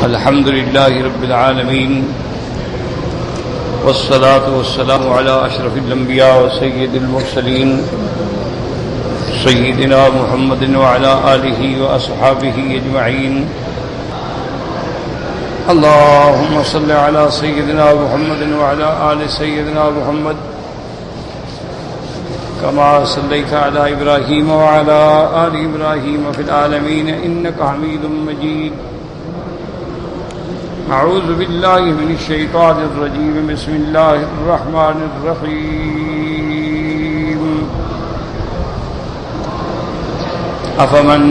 الحمد لله رب العالمين والصلاة والسلام على أشرف الأنبياء وسيد المرسلين سيدنا محمد وعلى آله وأصحابه أجمعين. اللهم صل على سيدنا محمد وعلى آل سيدنا محمد كما صليت على إبراهيم وعلى آل إبراهيم في العالمين إنك حميد مجيد. أعوذ بالله من الشيطان الرجيم. بسم الله الرحمن الرحيم. أفمن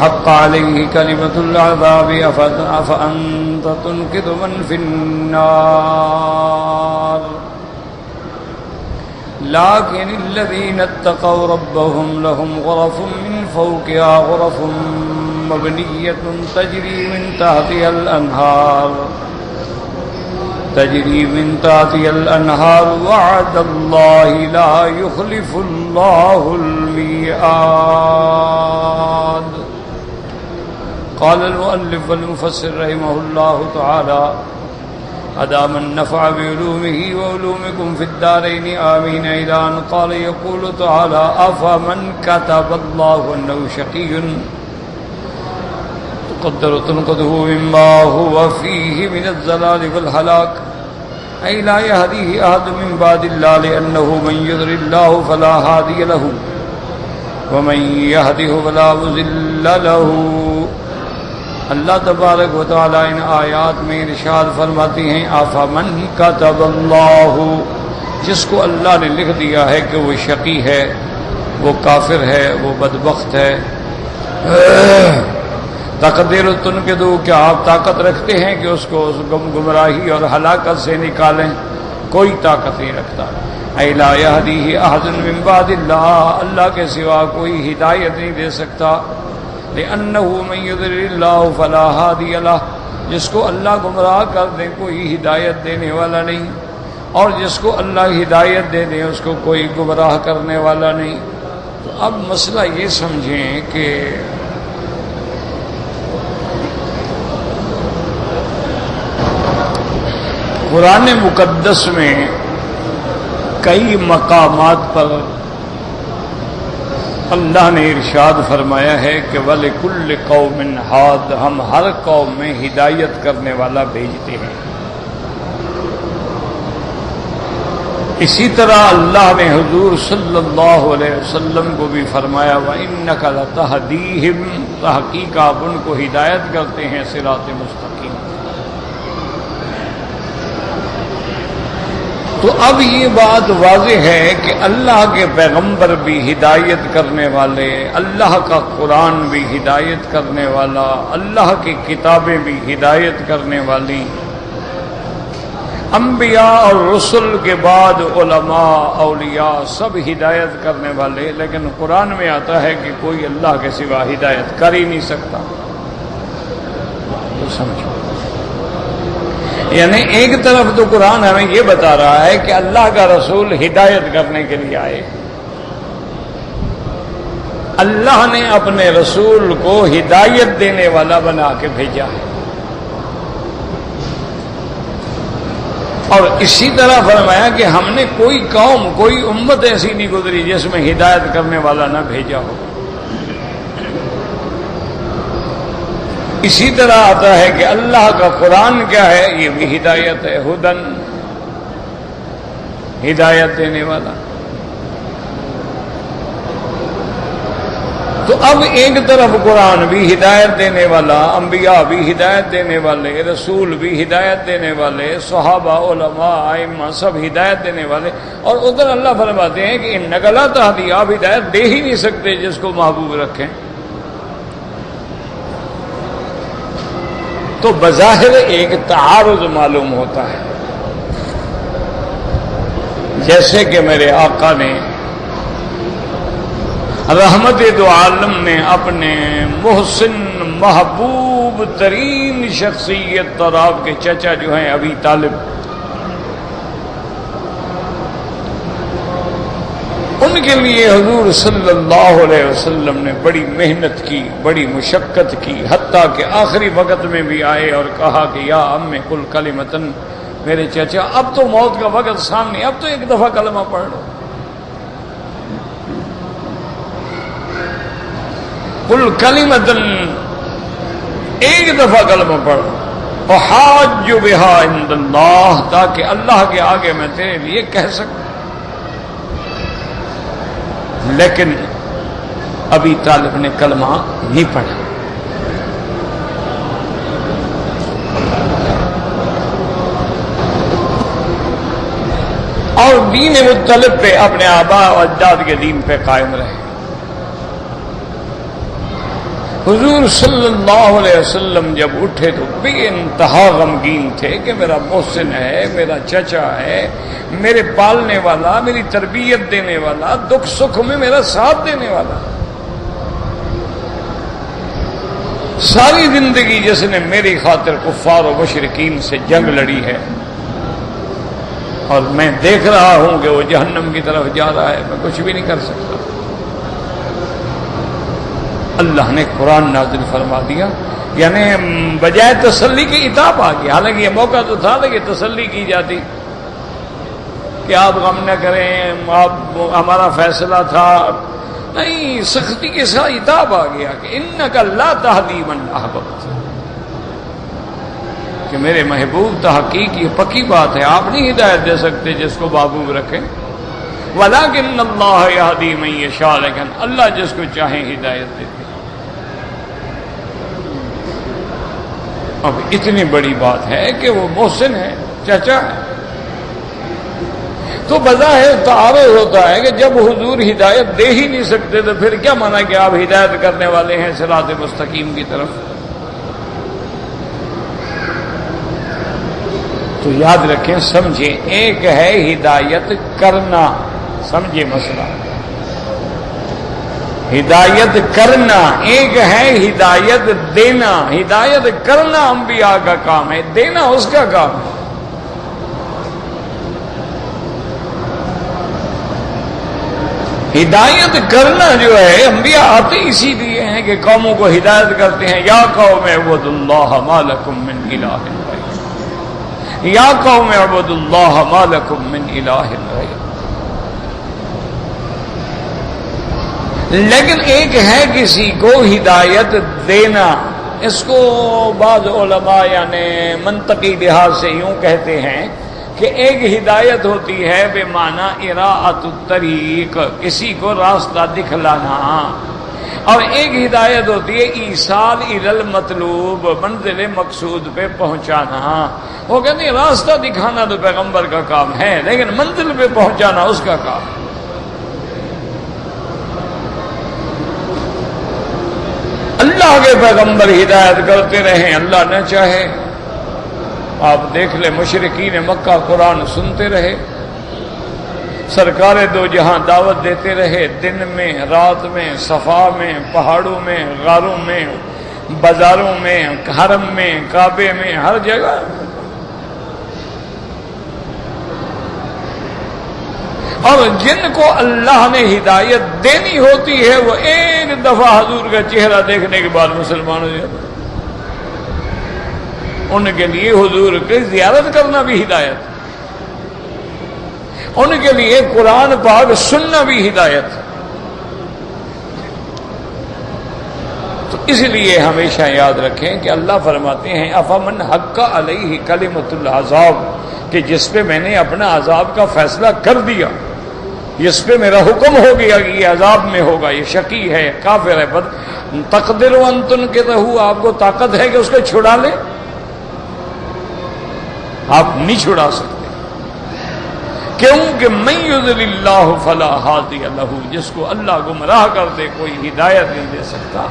حق عليه كلمة العذاب أفأنت تنقذ من في النار. لكن الذين اتقوا ربهم لهم غرف من فوقها غرف مبنية تجري من تحتها الأنهار وعد الله لا يخلف الله الميعاد. قال المؤلف والمفسر رحمه الله تعالى أدام النفع بعلومه وعلومكم في الدارين آمين. إلى أن قال يقول تعالى أفمن كتب الله أنه شقي تقدر تنقذه مما هو فيه من الزلال والهلاك أي لا يهديه أحد من بعد الله لأنه من يضلل الله فلا هادي له ومن يهده فلا مضل له. اللہ تبارک و تعالی ان آیات میں ارشاد فرماتی ہیں افمن کتب اللہ، جس کو اللہ نے لکھ دیا ہے کہ وہ شقی ہے، وہ کافر ہے، وہ بدبخت ہے. تقدیر تنقذو، کیا آپ طاقت رکھتے ہیں کہ اس کو اس گمراہی اور ہلاکت سے نکالیں؟ کوئی طاقت نہیں رکھتا. اے لا یہدیہ احد من بعد اللہ، اللہ کے سوا کوئی ہدایت نہیں دے سکتا. لأنه من يضلل الله فلا هادي له، جس کو اللہ گمراہ کر دے کوئی ہدایت دینے والا نہیں، اور جس کو اللہ ہدایت دے دے اس کو کوئی گمراہ کرنے والا نہیں. تو اب مسئلہ یہ سمجھیں کہ قرآن مقدس میں کئی مقامات پر اللہ نے ارشاد فرمایا ہے کہ وَلِكُلِّ قَوْمٍ ہاد، ہم ہر قوم میں ہدایت کرنے والا بھیجتے ہیں. اسی طرح اللہ نے حضور صلی اللہ علیہ وسلم کو بھی فرمایا وَإِنَّكَ لَتَهْدِيهِمْ، تحقیق آپ ان کو ہدایت کرتے ہیں صراط مستقیم. تو اب یہ بات واضح ہے کہ اللہ کے پیغمبر بھی ہدایت کرنے والے، اللہ کا قرآن بھی ہدایت کرنے والا، اللہ کی کتابیں بھی ہدایت کرنے والی، انبیاء اور رسل کے بعد علماء اولیاء سب ہدایت کرنے والے. لیکن قرآن میں آتا ہے کہ کوئی اللہ کے سوا ہدایت کر ہی نہیں سکتا. تو سمجھو، یعنی ایک طرف تو قرآن ہمیں یہ بتا رہا ہے کہ اللہ کا رسول ہدایت کرنے کے لیے آئے، اللہ نے اپنے رسول کو ہدایت دینے والا بنا کے بھیجا ہے. اور اسی طرح فرمایا کہ ہم نے کوئی قوم، کوئی امت ایسی نہیں گزری جس میں ہدایت کرنے والا نہ بھیجا ہو. اسی طرح آتا ہے کہ اللہ کا قرآن کیا ہے؟ یہ بھی ہدایت ہے، ہدن، ہدایت دینے والا. تو اب ایک طرف قرآن بھی ہدایت دینے والا، انبیاء بھی ہدایت دینے والے، رسول بھی ہدایت دینے والے، صحابہ، علماء، ائمہ سب ہدایت دینے والے، اور ادھر اللہ فرماتے ہیں کہ انک لا تہدی، آپ ہدایت دے ہی نہیں سکتے جس کو محبوب رکھیں. تو بظاہر ایک تعارض معلوم ہوتا ہے. جیسے کہ میرے آقا نے رحمت دو عالم نے اپنے محسن محبوب ترین شخصیت اور آپ کے چچا جو ہیں ابی طالب، ان ان کے لیے حضور صلی اللہ علیہ وسلم نے بڑی محنت کی، بڑی مشقت کی، حتیٰ کہ آخری وقت میں بھی آئے اور کہا کہ یا ام قل کلمتن، میرے چچا اب تو موت کا وقت سامنے، اب تو ایک دفعہ کلمہ پڑھ لو، قل کلمتن، ایک دفعہ کلمہ پڑھ، وحاج بہا عند اللہ، تاکہ اللہ کے آگے میں تیرے لیے کہہ سکوں۔ لیکن ابی طالب نے کلمہ نہیں پڑھا۔ اور دین مطلب پہ، اپنے آباء و اجداد کے دین پہ قائم رہے۔ حضور صلی اللہ علیہ وسلم جب اٹھے تو بے انتہا غمگین تھے کہ میرا محسن ہے، میرا چچا ہے، میرے پالنے والا، میری تربیت دینے والا، دکھ سکھ میں میرا ساتھ دینے والا، ساری زندگی جس نے میری خاطر کفار و مشرکین سے جنگ لڑی ہے، اور میں دیکھ رہا ہوں کہ وہ جہنم کی طرف جا رہا ہے، میں کچھ بھی نہیں کر سکتا۔ اللہ نے قرآن نازل فرما دیا، یعنی بجائے تسلی کی عتاب آ گیا۔ حالانکہ یہ موقع تو تھا کہ تسلی کی جاتی کہ آپ غم نہ کریں، آپ ہمارا فیصلہ تھا، نہیں، سختی کے ساتھ عتاب آ گیا کہ انک لا تہدی من احببت، کہ میرے محبوب تحقیق یہ پکی بات ہے، آپ نہیں ہدایت دے سکتے جس کو محبوب رکھیں، ولکن اللہ یہدی من یشاء، لیکن اللہ جس کو چاہے ہدایت دیتے۔ اب اتنی بڑی بات ہے کہ وہ محسن ہے، چچا ہے، تو بظاہر تعارض ہوتا ہے کہ جب حضور ہدایت دے ہی نہیں سکتے تو پھر کیا مانا کہ آپ ہدایت کرنے والے ہیں صراط مستقیم کی طرف؟ تو یاد رکھیں، سمجھیں، ایک ہے ہدایت کرنا، سمجھے مسئلہ، ہدایت کرنا، ایک ہے ہدایت دینا۔ ہدایت کرنا انبیاء کا کام ہے، دینا اس کا کام ہے۔ ہدایت کرنا جو ہے، انبیاء آتے اسی لیے ہیں کہ قوموں کو ہدایت کرتے ہیں، یا قوم اعبدوا اللہ ما لکم من الہ غیرہ، یا قوم اعبدوا اللہ ما لکم من الہ غیرہ۔ لیکن ایک ہے کسی کو ہدایت دینا، اس کو بعض علماء یعنی منطقی لحاظ سے یوں کہتے ہیں کہ ایک ہدایت ہوتی ہے بے معنی اراءۃ الطریق، کسی کو راستہ دکھلانا، اور ایک ہدایت ہوتی ہے ایصال الی المطلوب، منزل مقصود پہ پہنچانا۔ وہ کہتے ہیں راستہ دکھانا تو پیغمبر کا کام ہے، لیکن منزل پہ پہنچانا اس کا کام ہے۔ اللہ کے پیغمبر ہدایت کرتے رہیں، اللہ نہ چاہے۔ آپ دیکھ لیں، مشرکین مکہ قرآن سنتے رہے، سرکار دو جہاں دعوت دیتے رہے، دن میں، رات میں، صفا میں، پہاڑوں میں، غاروں میں، بازاروں میں، حرم میں، کعبے میں، ہر جگہ۔ اور جن کو اللہ نے ہدایت دینی ہوتی ہے وہ ایک دفعہ حضور کا چہرہ دیکھنے کے بعد مسلمان ہو جاتے، ان کے لیے حضور کی زیارت کرنا بھی ہدایت، ان کے لیے قرآن پاک سننا بھی ہدایت۔ تو اس لیے ہمیشہ یاد رکھیں کہ اللہ فرماتے ہیں افمن حق علیہ کلمۃ العذاب، کہ جس پہ میں نے اپنا عذاب کا فیصلہ کر دیا، جس پہ میرا حکم ہو گیا کہ یہ عذاب میں ہوگا، یہ شقی ہے، کافر ہے، تقدر ان تنقذہ، آپ کو طاقت ہے کہ اس کو چھڑا لیں؟ آپ نہیں چھڑا سکتے، کیونکہ من یضلل اللہ فلا ہادی لہ، جس کو اللہ گمراہ کر دے کوئی ہدایت نہیں دے سکتا،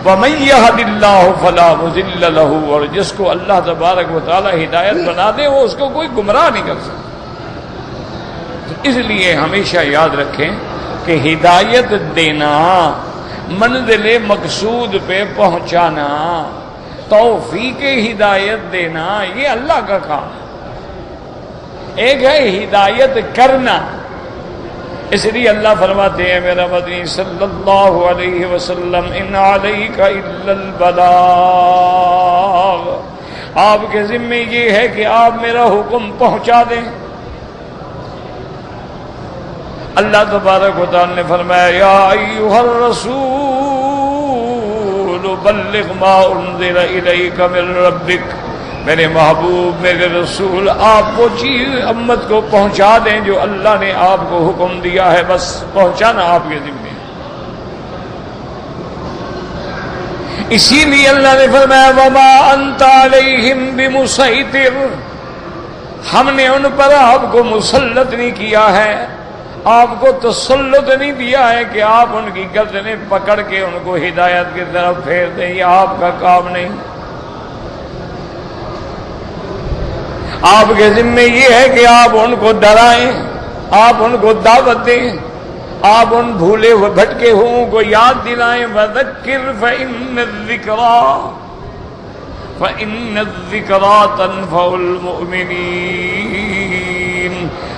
ومن یہد اللہ فلا مضل لہ، اور جس کو اللہ تبارک و تعالی ہدایت بنا دے وہ اس کو کوئی گمراہ نہیں کر سکتا۔ تو اس لیے ہمیشہ یاد رکھیں کہ ہدایت دینا، منزل مقصود پہ پہنچانا، توفیق ہدایت دینا، یہ اللہ کا کام ہے۔ ایک ہے ہدایت کرنا، اس لیے اللہ فرماتے ہیں میرا مدنی صلی اللہ علیہ وسلم ان علیک الا البلاغ، آپ کے ذمے یہ ہے کہ آپ میرا حکم پہنچا دیں۔ اللہ تبارک و تعالی نے فرمایا یا ایھا الرسول بلغ ما انزل الیک من ربک، میرے محبوب میرے رسول آپ وہ چیز امت کو پہنچا دیں جو اللہ نے آپ کو حکم دیا ہے، بس پہنچانا آپ کے ذمے۔ اسی لیے اللہ نے فرمایا وما انت علیہم بمسیطر، ہم نے ان پر آپ کو مسلط نہیں کیا ہے، آپ کو تسلط نہیں دیا ہے کہ آپ ان کی گردنیں پکڑ کے ان کو ہدایت کی طرف پھیر دیں، یہ آپ کا کام نہیں۔ آپ کے ذمے یہ ہے کہ آپ ان کو ڈرائیں، آپ ان کو دعوت دیں، آپ ان بھولے ہوئے بھٹکے ہوں کو یاد دلائیں۔ وذکر فإن الذکریٰ تنفع المؤمنین،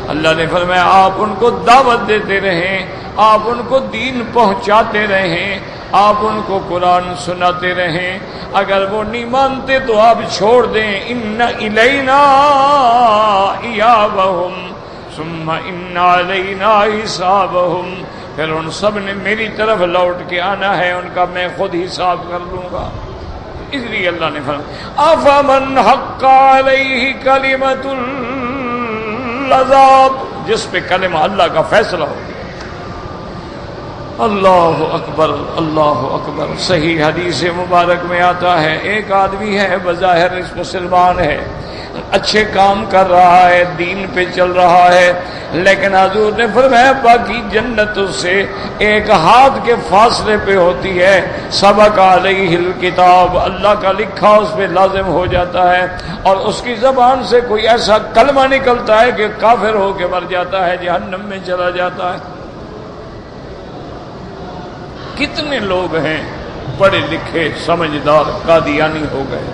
اللہ نے فرمایا آپ ان کو دعوت دیتے رہیں، آپ ان کو دین پہنچاتے رہیں، آپ ان کو قرآن سناتے رہیں، اگر وہ نہیں مانتے تو آپ چھوڑ دیں۔ ان الینا ایابہم ثم ان علینا حسابہم، پھر ان سب نے میری طرف لوٹ کے آنا ہے، ان کا میں خود حساب کر لوں گا۔ اس لیے اللہ نے فرمایا افمن حق علیہ کلمۃ العذاب، جس پہ کلمہ اللہ کا فیصلہ ہو گیا۔ اللہ اکبر اللہ اکبر۔ صحیح حدیث مبارک میں آتا ہے ایک آدمی ہے بظاہر اس مسلمان ہے، اچھے کام کر رہا ہے، دین پہ چل رہا ہے، لیکن حضور نے فرمایا باقی جنت اس سے ایک ہاتھ کے فاصلے پہ ہوتی ہے، سبق علیہ الکتاب، اللہ کا لکھا اس پہ لازم ہو جاتا ہے، اور اس کی زبان سے کوئی ایسا کلمہ نکلتا ہے کہ کافر ہو کے مر جاتا ہے، جہنم میں چلا جاتا ہے۔ کتنے لوگ ہیں پڑھے لکھے سمجھدار قادیانی ہو گئے،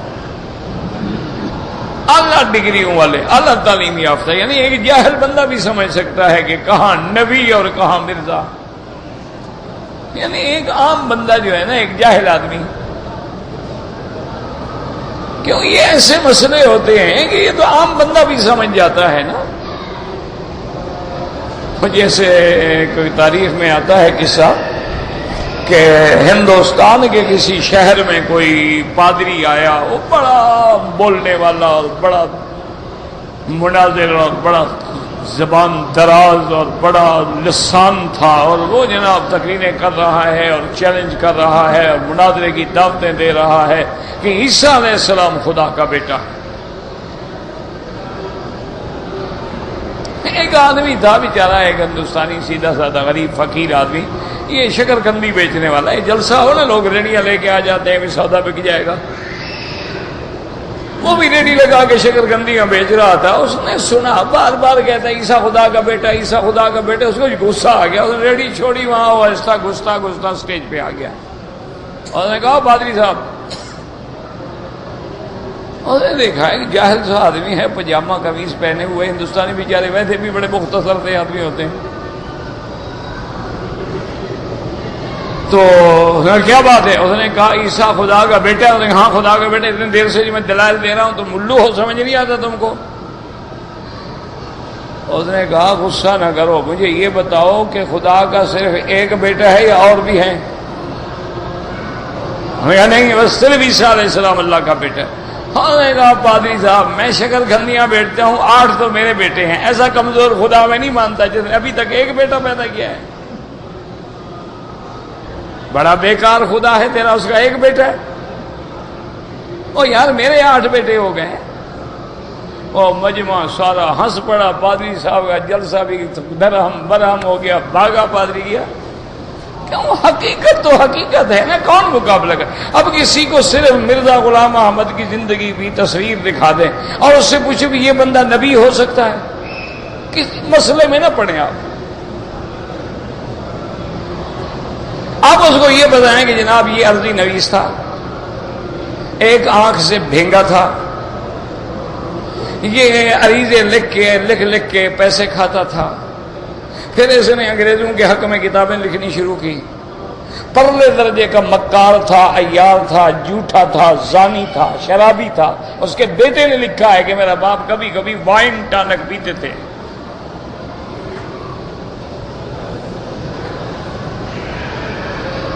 اعلیٰ ڈگریوں والے، اعلیٰ تعلیم یافتہ، یعنی ایک جاہل بندہ بھی سمجھ سکتا ہے کہ کہاں نبی اور کہاں مرزا، یعنی ایک عام بندہ جو ہے نا، ایک جاہل آدمی، کیوں یہ ایسے مسئلے ہوتے ہیں کہ یہ تو عام بندہ بھی سمجھ جاتا ہے نا۔ جیسے کوئی تاریخ میں آتا ہے قصہ کہ ہندوستان کے کسی شہر میں کوئی پادری آیا، وہ بڑا بولنے والا اور بڑا مناظر اور بڑا زبان دراز اور بڑا لسان تھا، اور وہ جناب تقریریں کر رہا ہے اور چیلنج کر رہا ہے اور مناظرے کی دعوتیں دے رہا ہے کہ عیسیٰ علیہ السلام خدا کا بیٹا ہے۔ ایک آدمی تھا بیچارہ، ایک ہندوستانی سیدھا سادہ غریب فقیر آدمی، یہ شکر کندی بیچنے والا ہے، جلسہ ہو نا لوگ ریڑیاں لے کے آ جاتے ہیں کہ سودا بک جائے گا، وہ بھی ریڑی لگا کے شکر کندیاں بیچ رہا تھا۔ اس نے سنا بار بار کہتا ہے عیسیٰ خدا کا بیٹا، عیسیٰ خدا کا بیٹا، اس کو غصہ آ گیا، اس نے ریڑی چھوڑی، وہاں وہ آہستہ گھستا اسٹیج پہ آ گیا، اور اس نے کہا پادری صاحب، اور نے دیکھا ہے کہ جاہل سا آدمی ہے، پجامہ قمیض پہنے ہوئے، ہندوستانی بیچارے ویسے بھی بڑے مختصر سے آدمی ہوتے ہیں، تو کیا بات ہے؟ اس نے کہا عیسیٰ خدا کا بیٹا ہے۔ اس نے کہا ہاں خدا کا بیٹا، اتنی دیر سے جو میں دلائل دے رہا ہوں تو ملو ہو، سمجھ نہیں آتا تم کو؟ اس نے کہا غصہ نہ کرو، مجھے یہ بتاؤ کہ خدا کا صرف ایک بیٹا ہے یا اور بھی ہیں؟ یا نہیں بس صرف عیسیٰ علیہ السلام اللہ کا بیٹا ہے؟ ہاں نے کہا پادری صاحب میں شکر کندیاں بیچتا ہوں، 8 تو میرے بیٹے ہیں، ایسا کمزور خدا میں نہیں مانتا جس نے ابھی تک ایک بیٹا پیدا کیا ہے۔ بڑا بیکار خدا ہے تیرا، اس کا ایک بیٹا ہے۔ او یار میرے 8 بیٹے ہو گئے۔ او مجمع سارا ہنس پڑا، پادری صاحب کا جلسہ بھی درہم برہم ہو گیا، بھاگا پادری گیا۔ کیوں؟ حقیقت تو حقیقت ہے نا، کون مقابلہ کر؟ اب کسی کو صرف مرزا غلام احمد کی زندگی کی تصویر دکھا دیں اور اس سے پوچھے بھی یہ بندہ نبی ہو سکتا ہے، کس مسئلے میں نہ پڑیں آپ اس کو یہ بتائیں کہ جناب یہ عرضی نویس تھا، ایک آنکھ سے بھینگا تھا، یہ عریضے لکھ کے پیسے کھاتا تھا، پھر اس نے انگریزوں کے حق میں کتابیں لکھنی شروع کی. پرلے درجے کا مکار تھا، عیار تھا، جھوٹا تھا، زانی تھا، شرابی تھا. اس کے بیٹے نے لکھا ہے کہ میرا باپ کبھی کبھی وائن ٹانک پیتے تھے.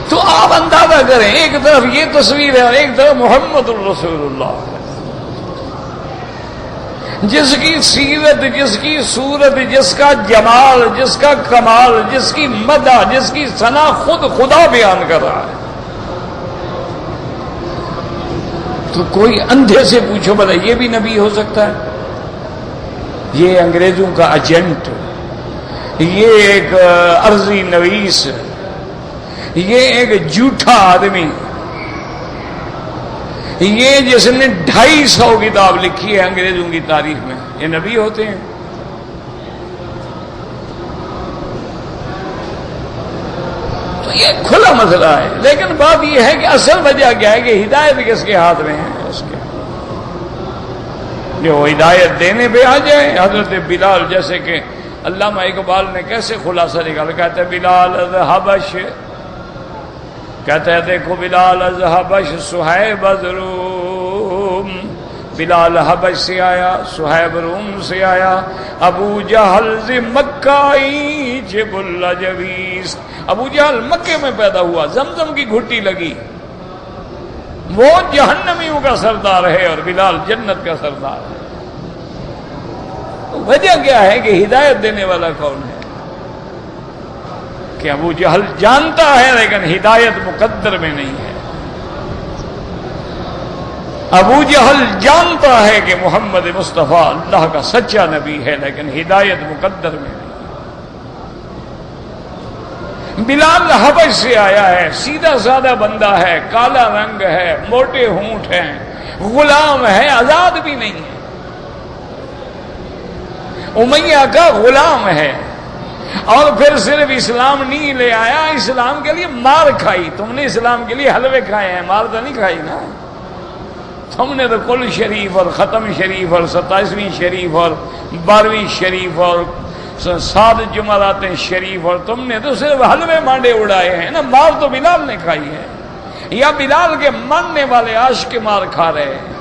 تو آپ اندازہ کریں، ایک طرف یہ تصویر ہے اور ایک طرف محمد الرسول اللہ، جس کی سیرت، جس کی صورت، جس کا جمال، جس کا کمال، جس کی مدح، جس کی ثنا خود خدا بیان کر رہا ہے. تو کوئی اندھے سے پوچھو بھلا یہ بھی نبی ہو سکتا ہے؟ یہ انگریزوں کا ایجنٹ، یہ ایک عرضی نویس، یہ ایک جھوٹا آدمی، یہ جس نے 250 کتاب لکھی ہے انگریزوں کی تاریخ میں، یہ نبی ہوتے ہیں؟ تو یہ کھلا مسئلہ ہے. لیکن بات یہ ہے کہ اصل وجہ کیا ہے کہ ہدایت کس کے ہاتھ میں ہے؟ اس کے جو ہدایت دینے پہ آ جائے. حضرت بلال، جیسے کہ علامہ اقبال نے کیسے خلاصہ نکالا، کہتے ہیں بلال از حبش، کہتے ہیں دیکھو بلال از حبش صہیب از روم. بلال حبش سے آیا، صہیب روم سے آیا. ابو جہل ز مکائی جب الجویس، ابو جہل مکے میں پیدا ہوا، زمزم کی گھٹی لگی. وہ جہنمیوں کا سردار ہے اور بلال جنت کا سردار ہے. وجہ کیا ہے کہ ہدایت دینے والا کون ہے؟ کہ ابو جہل جانتا ہے لیکن ہدایت مقدر میں نہیں ہے. ابو جہل جانتا ہے کہ محمد مصطفیٰ اللہ کا سچا نبی ہے لیکن ہدایت مقدر میں نہیں. بلال حبش سے آیا ہے، سیدھا سادہ بندہ ہے، کالا رنگ ہے، موٹے ہونٹ ہیں، غلام ہے، آزاد بھی نہیں ہے، امیہ کا غلام ہے. اور پھر صرف اسلام نہیں لے آیا، اسلام کے لیے مار کھائی. تم نے اسلام کے لیے حلوے کھائے ہیں، مار تو نہیں کھائی نا. تم نے تو کل شریف اور ختم شریف اور 27ویں شریف اور 12ویں شریف اور 7 جمعرات شریف، اور تم نے تو صرف حلوے مانڈے اڑائے ہیں نا. مار تو بلال نے کھائی ہے، یا بلال کے ماننے والے عاشق کے مار کھا رہے ہیں.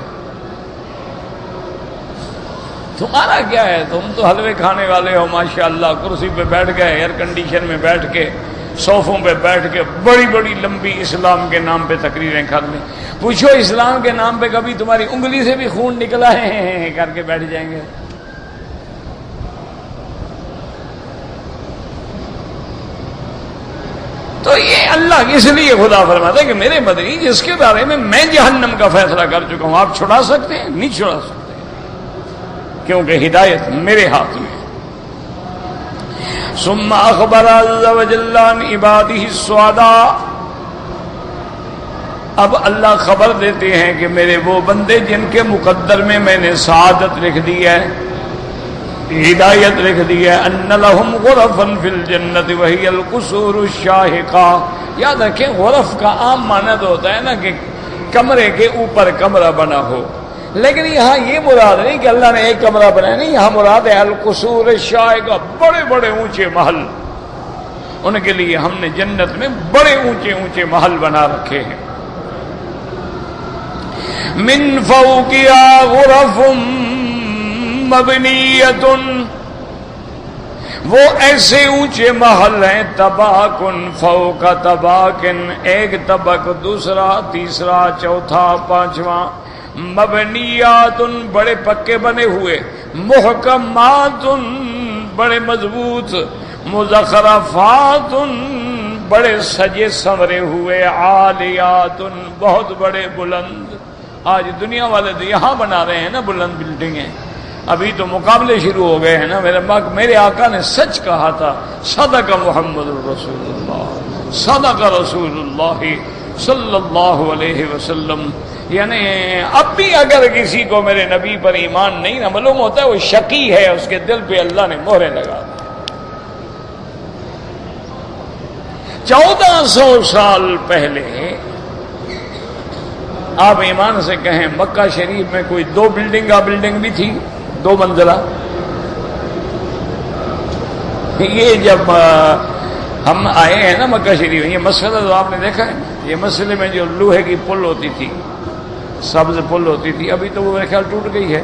تمہارا کیا ہے؟ تم تو حلوے کھانے والے ہو ماشاءاللہ. کرسی پہ بیٹھ گئے، ایئر کنڈیشن میں بیٹھ کے، صوفوں پہ بیٹھ کے بڑی بڑی لمبی اسلام کے نام پہ تقریریں کر لیں. پوچھو اسلام کے نام پہ کبھی تمہاری انگلی سے بھی خون نکلا ہے؟ کر کے بیٹھ جائیں گے. تو یہ اللہ اس لیے خدا فرماتا ہے کہ میرے مدنی جس کے بارے میں میں جہنم کا فیصلہ کر چکا ہوں، آپ چھڑا سکتے ہیں؟ نہیں چھڑا سکتے، کیونکہ ہدایت میرے ہاتھ میں. ثم اخبر عز وجل عن عباده السعداء، اب اللہ خبر دیتے ہیں کہ میرے وہ بندے جن کے مقدر میں نے سعادت لکھ دی ہے، ہدایت لکھ دی ہے. ان لهم غرفا فی الجنت وهي القصور الشاہقہ. یاد رکھیں غرف کا عام معنی تو ہوتا ہے نا کہ کمرے کے اوپر کمرہ بنا ہو، لیکن یہاں یہ مراد نہیں کہ اللہ نے ایک کمرہ بنایا، نہیں، یہاں مراد ہے القصور الشاہقہ، بڑے بڑے اونچے محل. ان کے لیے ہم نے جنت میں بڑے اونچے اونچے محل بنا رکھے ہیں. من فوقها غرف مبنیۃ، وہ ایسے اونچے محل ہیں، طباقن فوق طباقن، ایک طبق دوسرا تیسرا چوتھا پانچواں. مبنیات، بڑے پکے بنے ہوئے. محکمات، بڑے مضبوط. مزخرفات، بڑے سجے سنورے ہوئے. عالیات، بہت بڑے بلند. آج دنیا والے تو یہاں بنا رہے ہیں نا بلند بلڈنگیں، ابھی تو مقابلے شروع ہو گئے ہیں نا. میرے آقا نے سچ کہا تھا، صدق محمد الرسول اللہ، صدق رسول اللہ صلی اللہ علیہ وسلم. یعنی اب بھی اگر کسی کو میرے نبی پر ایمان نہیں نہ معلوم ہوتا ہے، وہ شقی ہے، اس کے دل پہ اللہ نے مہریں لگا دی. 1400 سال پہلے آپ ایمان سے کہیں مکہ شریف میں کوئی 2 بلڈنگ بھی تھی، 2 منزلہ. یہ جب ہم آئے ہیں نا مکہ شریف، یہ مسئلہ تو آپ نے دیکھا ہے نا، یہ مسئلے میں جو لوہے کی پل ہوتی تھی، سبز پل ہوتی تھی، ابھی تو وہ میرے خیال ٹوٹ گئی ہے،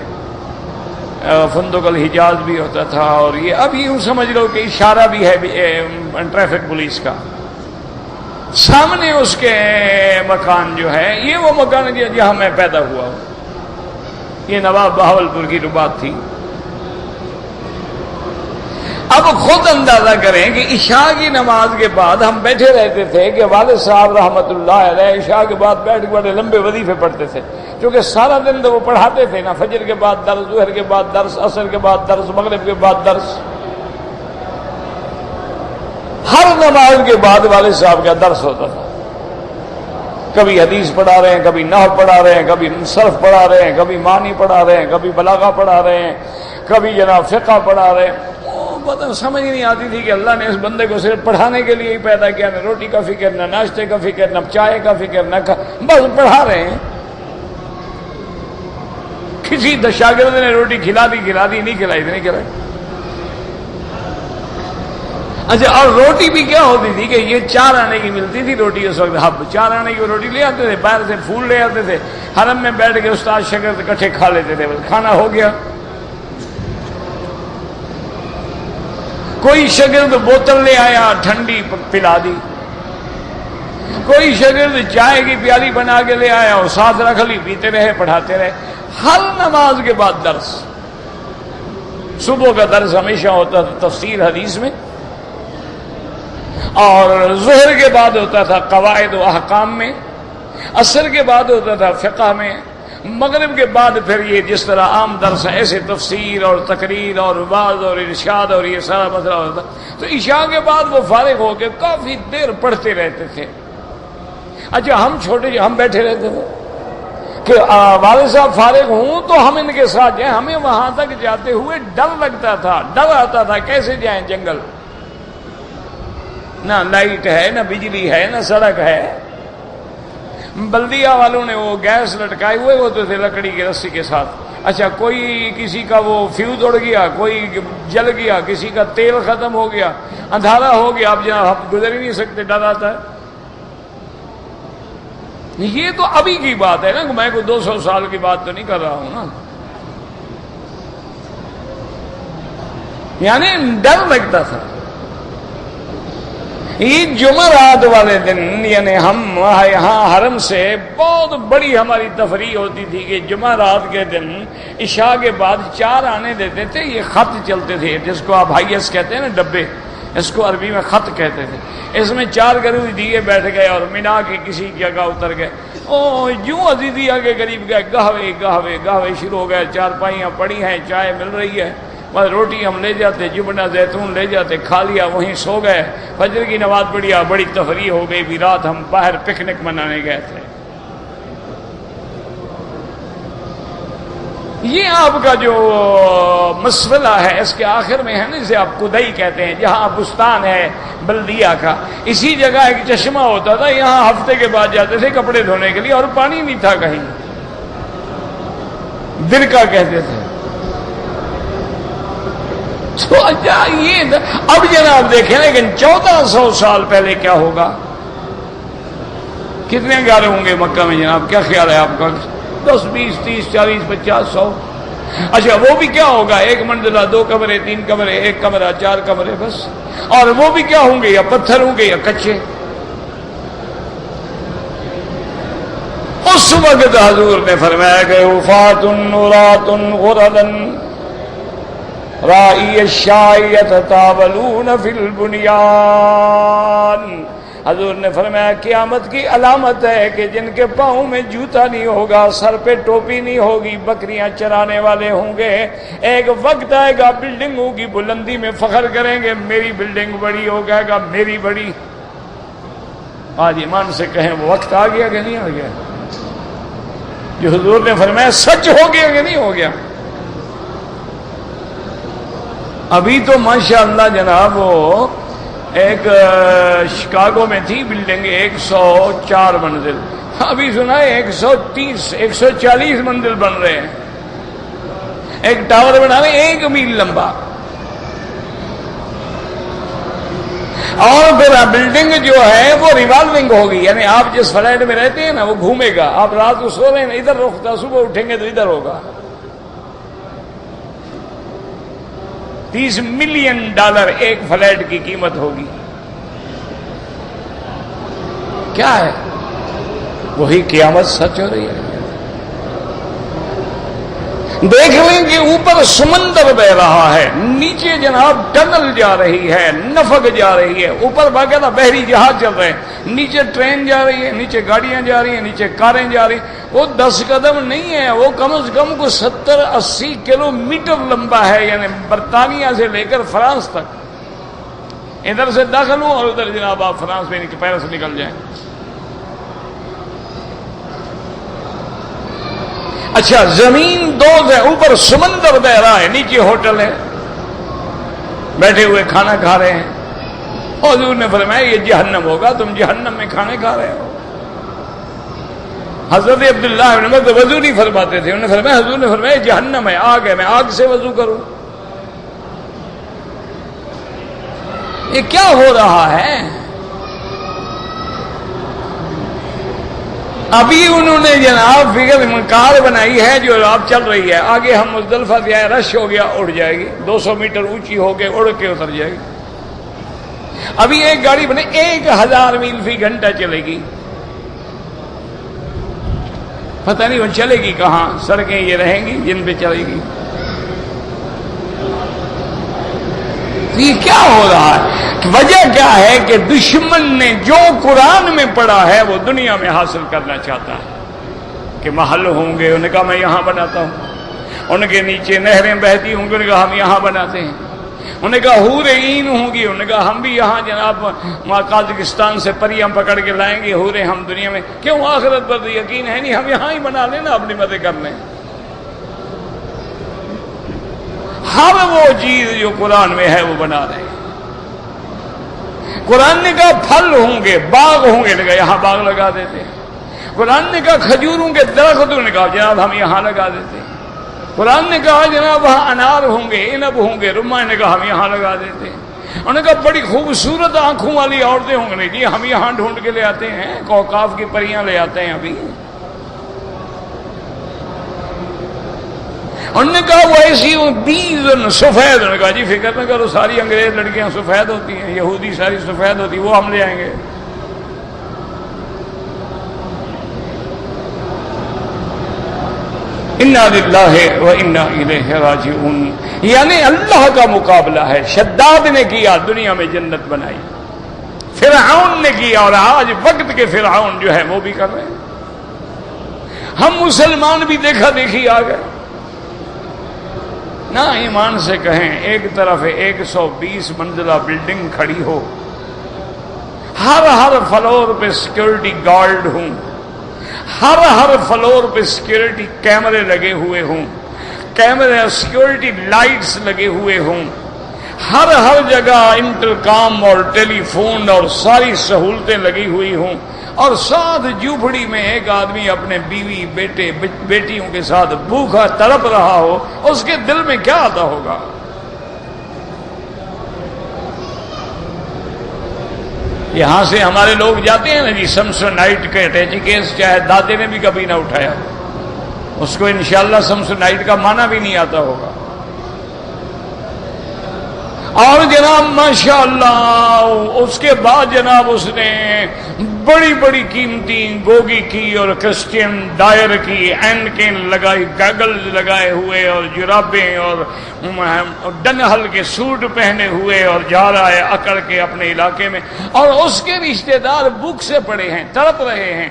فندق الحجاز بھی ہوتا تھا، اور یہ اب یوں سمجھ لو کہ اشارہ بھی ہے ٹریفک پولیس کا، سامنے اس کے مکان جو ہے، یہ وہ مکان ہے جہاں میں پیدا ہوا ہوں، یہ نواب بہاولپور کی جو بات تھی۔ اب خود اندازہ کریں کہ عشاء کی نماز کے بعد ہم بیٹھے رہتے تھے کہ والد صاحب رحمت اللہ علیہ عشاء کے بعد بیٹھ کے بڑے لمبے وظیفے پڑھتے تھے، کیونکہ سارا دن تو وہ پڑھاتے تھے نا، فجر کے بعد درس، ظہر کے بعد درس، عصر کے بعد درس، مغرب کے بعد درس، ہر نماز کے بعد والد صاحب کا درس ہوتا تھا، کبھی حدیث پڑھا رہے ہیں، کبھی نحو پڑھا رہے ہیں، کبھی صرف پڑھا رہے ہیں، کبھی معنی پڑھا رہے ہیں، کبھی بلاغہ پڑھا رہے ہیں، کبھی جناب فقہ پڑھا رہے ہیں۔ پتہ سمجھ نہیں آتی تھی کہ اللہ نے اس بندے کو صرف پڑھانے کے لیے ہی پیدا کیا، نہ روٹی کا فکر، نہ ناشتے کا فکر، نہ چائے کا فکر، نہ بس پڑھا رہے ہیں۔ کسی شاگرد نے روٹی کھلا دی، نہیں کھلائی، نہیں کھلائی۔ اچھا، اور روٹی بھی کیا ہوتی تھی کہ یہ 4 آنے کی ملتی تھی روٹی اس وقت، ہب 4 آنے کی روٹی لے آتے تھے، باہر سے پھول لے آتے تھے، حرم میں بیٹھ کے استاد شاگرد اکٹھے کھا لیتے تھے، بس کھانا ہو گیا۔ کوئی شاگرد بوتل لے آیا، ٹھنڈی پلا دی، کوئی شاگرد چائے کی پیالی بنا کے لے آیا اور ساتھ رکھ لی، پیتے رہے، پڑھاتے رہے۔ ہر نماز کے بعد درس، صبح کا درس ہمیشہ ہوتا تھا تفسیر حدیث میں، اور ظہر کے بعد ہوتا تھا قواعد و احکام میں، عصر کے بعد ہوتا تھا فقہ میں، مغرب کے بعد پھر یہ جس طرح عام درس ہے ایسے تفسیر اور تقریر اور وعظ اور ارشاد اور یہ سارا مسئلہ ہوتا تھا۔ تو عشاء کے بعد وہ فارغ ہو کے کافی دیر پڑھتے رہتے تھے۔ اچھا، ہم چھوٹے ہم بیٹھے رہتے تھے کہ والد صاحب فارغ ہوں تو ہم ان کے ساتھ جائیں، ہمیں وہاں تک جاتے ہوئے ڈر لگتا تھا، ڈر آتا تھا کیسے جائیں، جنگل، نہ لائٹ ہے، نہ بجلی ہے، نہ سڑک ہے۔ بلدیہ والوں نے وہ گیس لٹکائے ہوئے ہوتے تھے لکڑی کی رسی کے ساتھ، اچھا کوئی کسی کا وہ فیوز اڑ گیا، کوئی جل گیا، کسی کا تیل ختم ہو گیا، اندھارا ہو گیا، اب جناب ہم گزر ہی نہیں سکتے، ڈر آتا ہے۔ یہ تو ابھی کی بات ہے نا، میں کوئی 200 سال کی بات تو نہیں کر رہا ہوں نا، یعنی ڈر لگتا تھا۔ عید جمعرات والے دن یعنی ہم یہاں حرم سے بہت بڑی ہماری تفریح ہوتی تھی کہ جمعرات کے دن عشاء کے بعد 4 آنے دیتے تھے، یہ خط چلتے تھے جس کو آپ ہائیس کہتے ہیں نا، ڈبے، اس کو عربی میں خط کہتے تھے۔ اس میں 4 گروہ دیے بیٹھ گئے اور مینا کی کسی جگہ اتر گئے، یوں عزیزیہ کے قریب گئے، گہوے گہوے گہوے شروع ہو گئے، چارپائیاں پڑی ہیں، چائے مل رہی ہے، بس روٹی ہم لے جاتے، جبنہ زیتون لے جاتے، کھا لیا، وہیں سو گئے، فجر کی نماز پڑھی، بڑی تفریح ہو گئی بھی، رات ہم باہر پکنک منانے گئے تھے۔ یہ آپ کا جو مسئلہ ہے اس کے آخر میں ہے نا، جسے آپ کدئی کہتے ہیں، جہاں بستان ہے بلدیہ کا، اسی جگہ ایک چشمہ ہوتا تھا، یہاں ہفتے کے بعد جاتے تھے کپڑے دھونے کے لیے، اور پانی نہیں تھا کہیں، درکا کہتے تھے۔ تو یہ اب جناب دیکھیں، لیکن 1400 سال پہلے کیا ہوگا، کتنے گھر ہوں گے مکہ میں جناب، کیا خیال ہے آپ کا؟ 10 20 30 40 50 100؟ اچھا، وہ بھی کیا ہوگا، 1 منزلہ، 2 کمرے، 3 کمرے، 1 کمرہ، 4 کمرے بس، اور وہ بھی کیا ہوں گے، یا پتھر ہوں گے یا کچے۔ اس وقت حضور نے فرمایا کہ وفات نورات غرلا رائی الشاء یتطاولون فی البنیان، حضور نے فرمایا قیامت کی علامت ہے کہ جن کے پاؤں میں جوتا نہیں ہوگا، سر پہ ٹوپی نہیں ہوگی، بکریاں چرانے والے ہوں گے، ایک وقت آئے گا بلڈنگوں کی بلندی میں فخر کریں گے، میری بلڈنگ بڑی ہو گئے گا، میری بڑی۔ آج ایمان سے کہیں وہ وقت آ گیا کہ نہیں آ گیا، جو حضور نے فرمایا سچ ہو گیا کہ نہیں ہو گیا؟ ابھی تو ماشاءاللہ جناب وہ ایک شکاگو میں تھی بلڈنگ 104 منزل، ابھی سنا ہے 130 140 منزل بن رہے ہیں، ایک ٹاور بنا رہے ہیں 1 میل لمبا، اور پھر بلڈنگ جو ہے وہ ریوالونگ ہوگی، یعنی آپ جس فلیٹ میں رہتے ہیں نا وہ گھومے گا، آپ رات کو سو رہے ہیں ادھر رکتا، صبح اٹھیں گے تو ادھر ہوگا۔ $30 ملین ایک فلیٹ کی قیمت ہوگی۔ کیا ہے؟ وہی قیامت سچ ہو رہی ہے۔ دیکھ لیں کہ اوپر سمندر بہ رہا ہے، نیچے جناب ٹنل جا رہی ہے، نفق جا رہی ہے، اوپر باقاعدہ بحری جہاز چل رہے ہیں، نیچے ٹرین جا رہی ہے، نیچے گاڑیاں جا رہی ہیں، نیچے کاریں جا رہی ہیں۔ وہ 10 قدم نہیں ہے، وہ کم از کم کو 70-80 کلومیٹر لمبا ہے، یعنی برطانیہ سے لے کر فرانس تک۔ ادھر سے داخل ہوں اور ادھر جناب آپ فرانس میں پیرس نکل جائیں۔ اچھا، زمین دو ہے، اوپر سمندر بہ رہا ہے، نیچے ہوٹل ہے، بیٹھے ہوئے کھانا کھا رہے ہیں۔ حضور نے فرمایا یہ جہنم ہوگا، تم جہنم میں کھانے کھا رہے ہو۔ حضرت عبداللہ بن عمر تو وضو نہیں فرماتے تھے، انہوں نے فرمایا، حضور نے فرمایا جہنم ہے، آگ ہے، میں آگ سے وضو کروں؟ یہ کیا ہو رہا ہے؟ ابھی انہوں نے جناب فکر کار بنائی ہے جو آپ چل رہی ہے، آگے ہم مزدلفہ سے آئے، رش ہو گیا، اڑ جائے گی، 200 میٹر اونچی ہو کے اڑ کے اتر جائے گی۔ ابھی ایک گاڑی بنے 1000 میل فی گھنٹہ چلے گی، پتہ نہیں وہ چلے گی کہاں، سڑکیں یہ رہیں گی جن پہ چلے گی۔ یہ کیا ہو رہا ہے؟ وجہ کیا ہے کہ دشمن نے جو قرآن میں پڑھا ہے وہ دنیا میں حاصل کرنا چاہتا ہے کہ محل ہوں گے، انہوں نے کہا میں یہاں بناتا ہوں، ان کے نیچے نہریں بہتی ہوں گی، انہوں نے کہا ہم یہاں بناتے ہیں، انہوں نے کہا حور عین ہوں گی، انہوں نے کہا ہم بھی یہاں جناب قازقستان سے پریاں پکڑ کے لائیں گے، حوریں ہم دنیا میں، کیوں آخرت پر یقین ہے نہیں، ہم یہاں ہی بنا لیں نا، اپنی مدد کر لیں۔ ہر وہ چیز جو قرآن میں ہے وہ بنا رہے ہیں۔ قرآن نے کہا پھل ہوں گے، باغ ہوں گے، لگا یہاں باغ لگا دیتے ہیں۔ قرآن نے کہا کھجوروں کے درختوں نے کہا جناب ہم یہاں لگا دیتے ہیں۔ قرآن نے کہا جناب وہاں انار ہوں گے، عنب ہوں گے، رمان نے کہا ہم یہاں لگا دیتے ہیں۔ انہوں نے کہا بڑی خوبصورت آنکھوں والی عورتیں ہوں گے، جی ہم یہاں ڈھونڈ کے لے آتے ہیں، کوکاف کی پریاں لے آتے ہیں ابھی۔ انہوں نے کہا وہ ایسی بیز سفید، انہوں نے کہا جی فکر نہ کرو، ساری انگریز لڑکیاں سفید ہوتی ہیں، یہودی ساری سفید ہوتی، وہ ہم لے آئیں گے۔ انا للہ و انا الیہ راجعون، یعنی اللہ کا مقابلہ ہے۔ شداد نے کیا، دنیا میں جنت بنائی، فرعون نے کیا، اور آج وقت کے فرعون جو ہے وہ بھی کر رہے ہیں۔ ہم مسلمان بھی دیکھا دیکھی آ گئے نہ، ایمان سے کہیں، ایک طرف 120 منزلہ بلڈنگ کھڑی ہو، ہر فلور پہ سیکورٹی گارڈ ہوں، ہر فلور پہ سیکورٹی کیمرے لگے ہوئے ہوں، کیمرے سیکورٹی لائٹس لگے ہوئے ہوں، ہر جگہ انٹرکام اور ٹیلی فون اور ساری سہولتیں لگی ہوئی ہوں، اور ساتھ جھوپڑی میں ایک آدمی اپنے بیوی بیٹے بیٹیوں کے ساتھ بھوکا تڑپ رہا ہو، اس کے دل میں کیا آتا ہوگا؟ یہاں سے ہمارے لوگ جاتے ہیں نا جی سمسونائٹ کے اٹیچی کیس، چاہے دادے نے بھی کبھی نہ اٹھایا، اس کو انشاءاللہ سمسونائٹ کا معنی بھی نہیں آتا ہوگا، اور جناب ماشاءاللہ اس کے بعد جناب اس نے بڑی بڑی قیمتی گوگی کی اور کرسچین ڈائر کی، اینکین لگائی، گاگلز لگائے ہوئے اور جرابیں اور ڈنہل کے سوٹ پہنے ہوئے، اور جا رہا ہے اکڑ کے اپنے علاقے میں، اور اس کے رشتہ دار بھوک سے پڑے ہیں، تڑپ رہے ہیں،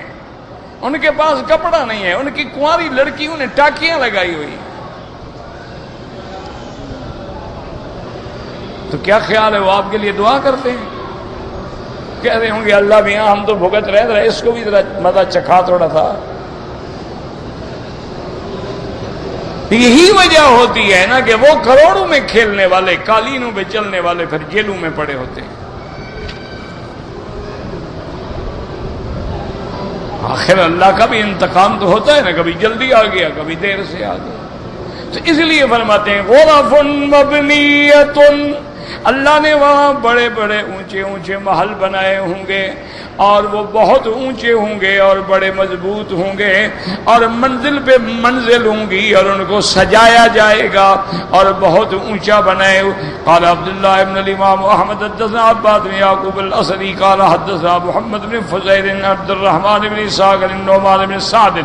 ان کے پاس کپڑا نہیں ہے، ان کی کنواری لڑکیوں نے ٹاکیاں لگائی ہوئی۔ تو کیا خیال ہے وہ آپ کے لیے دعا کرتے ہیں؟ کہہ رہے ہوں گے اللہ میاں ہم تو بھگت رہے، اس کو بھی ذرا مزہ چکھا تھوڑا تھا۔ یہی وجہ ہوتی ہے نا کہ وہ کروڑوں میں کھیلنے والے، قالینوں پہ چلنے والے پھر جیلوں میں پڑے ہوتے ہیں۔ آخر اللہ کا بھی انتقام تو ہوتا ہے نا، کبھی جلدی آ گیا، کبھی دیر سے آ گیا۔ تو اس لیے فرماتے ہیں غرف مبنیۃ اللہ نے وہاں بڑے بڑے اونچے اونچے محل بنائے ہوں گے اور وہ بہت اونچے ہوں گے اور بڑے مضبوط ہوں گے اور منزل پہ منزل ہوں گی اور ان کو سجایا جائے گا اور بہت اونچا بنائے. قال عبداللہ ابن الامام احمد حدثنا عباد بن یعقوب الاسدی قال حدثنا محمد بن فضیل عبد الرحمن بن اسحاق النعمان بن سعد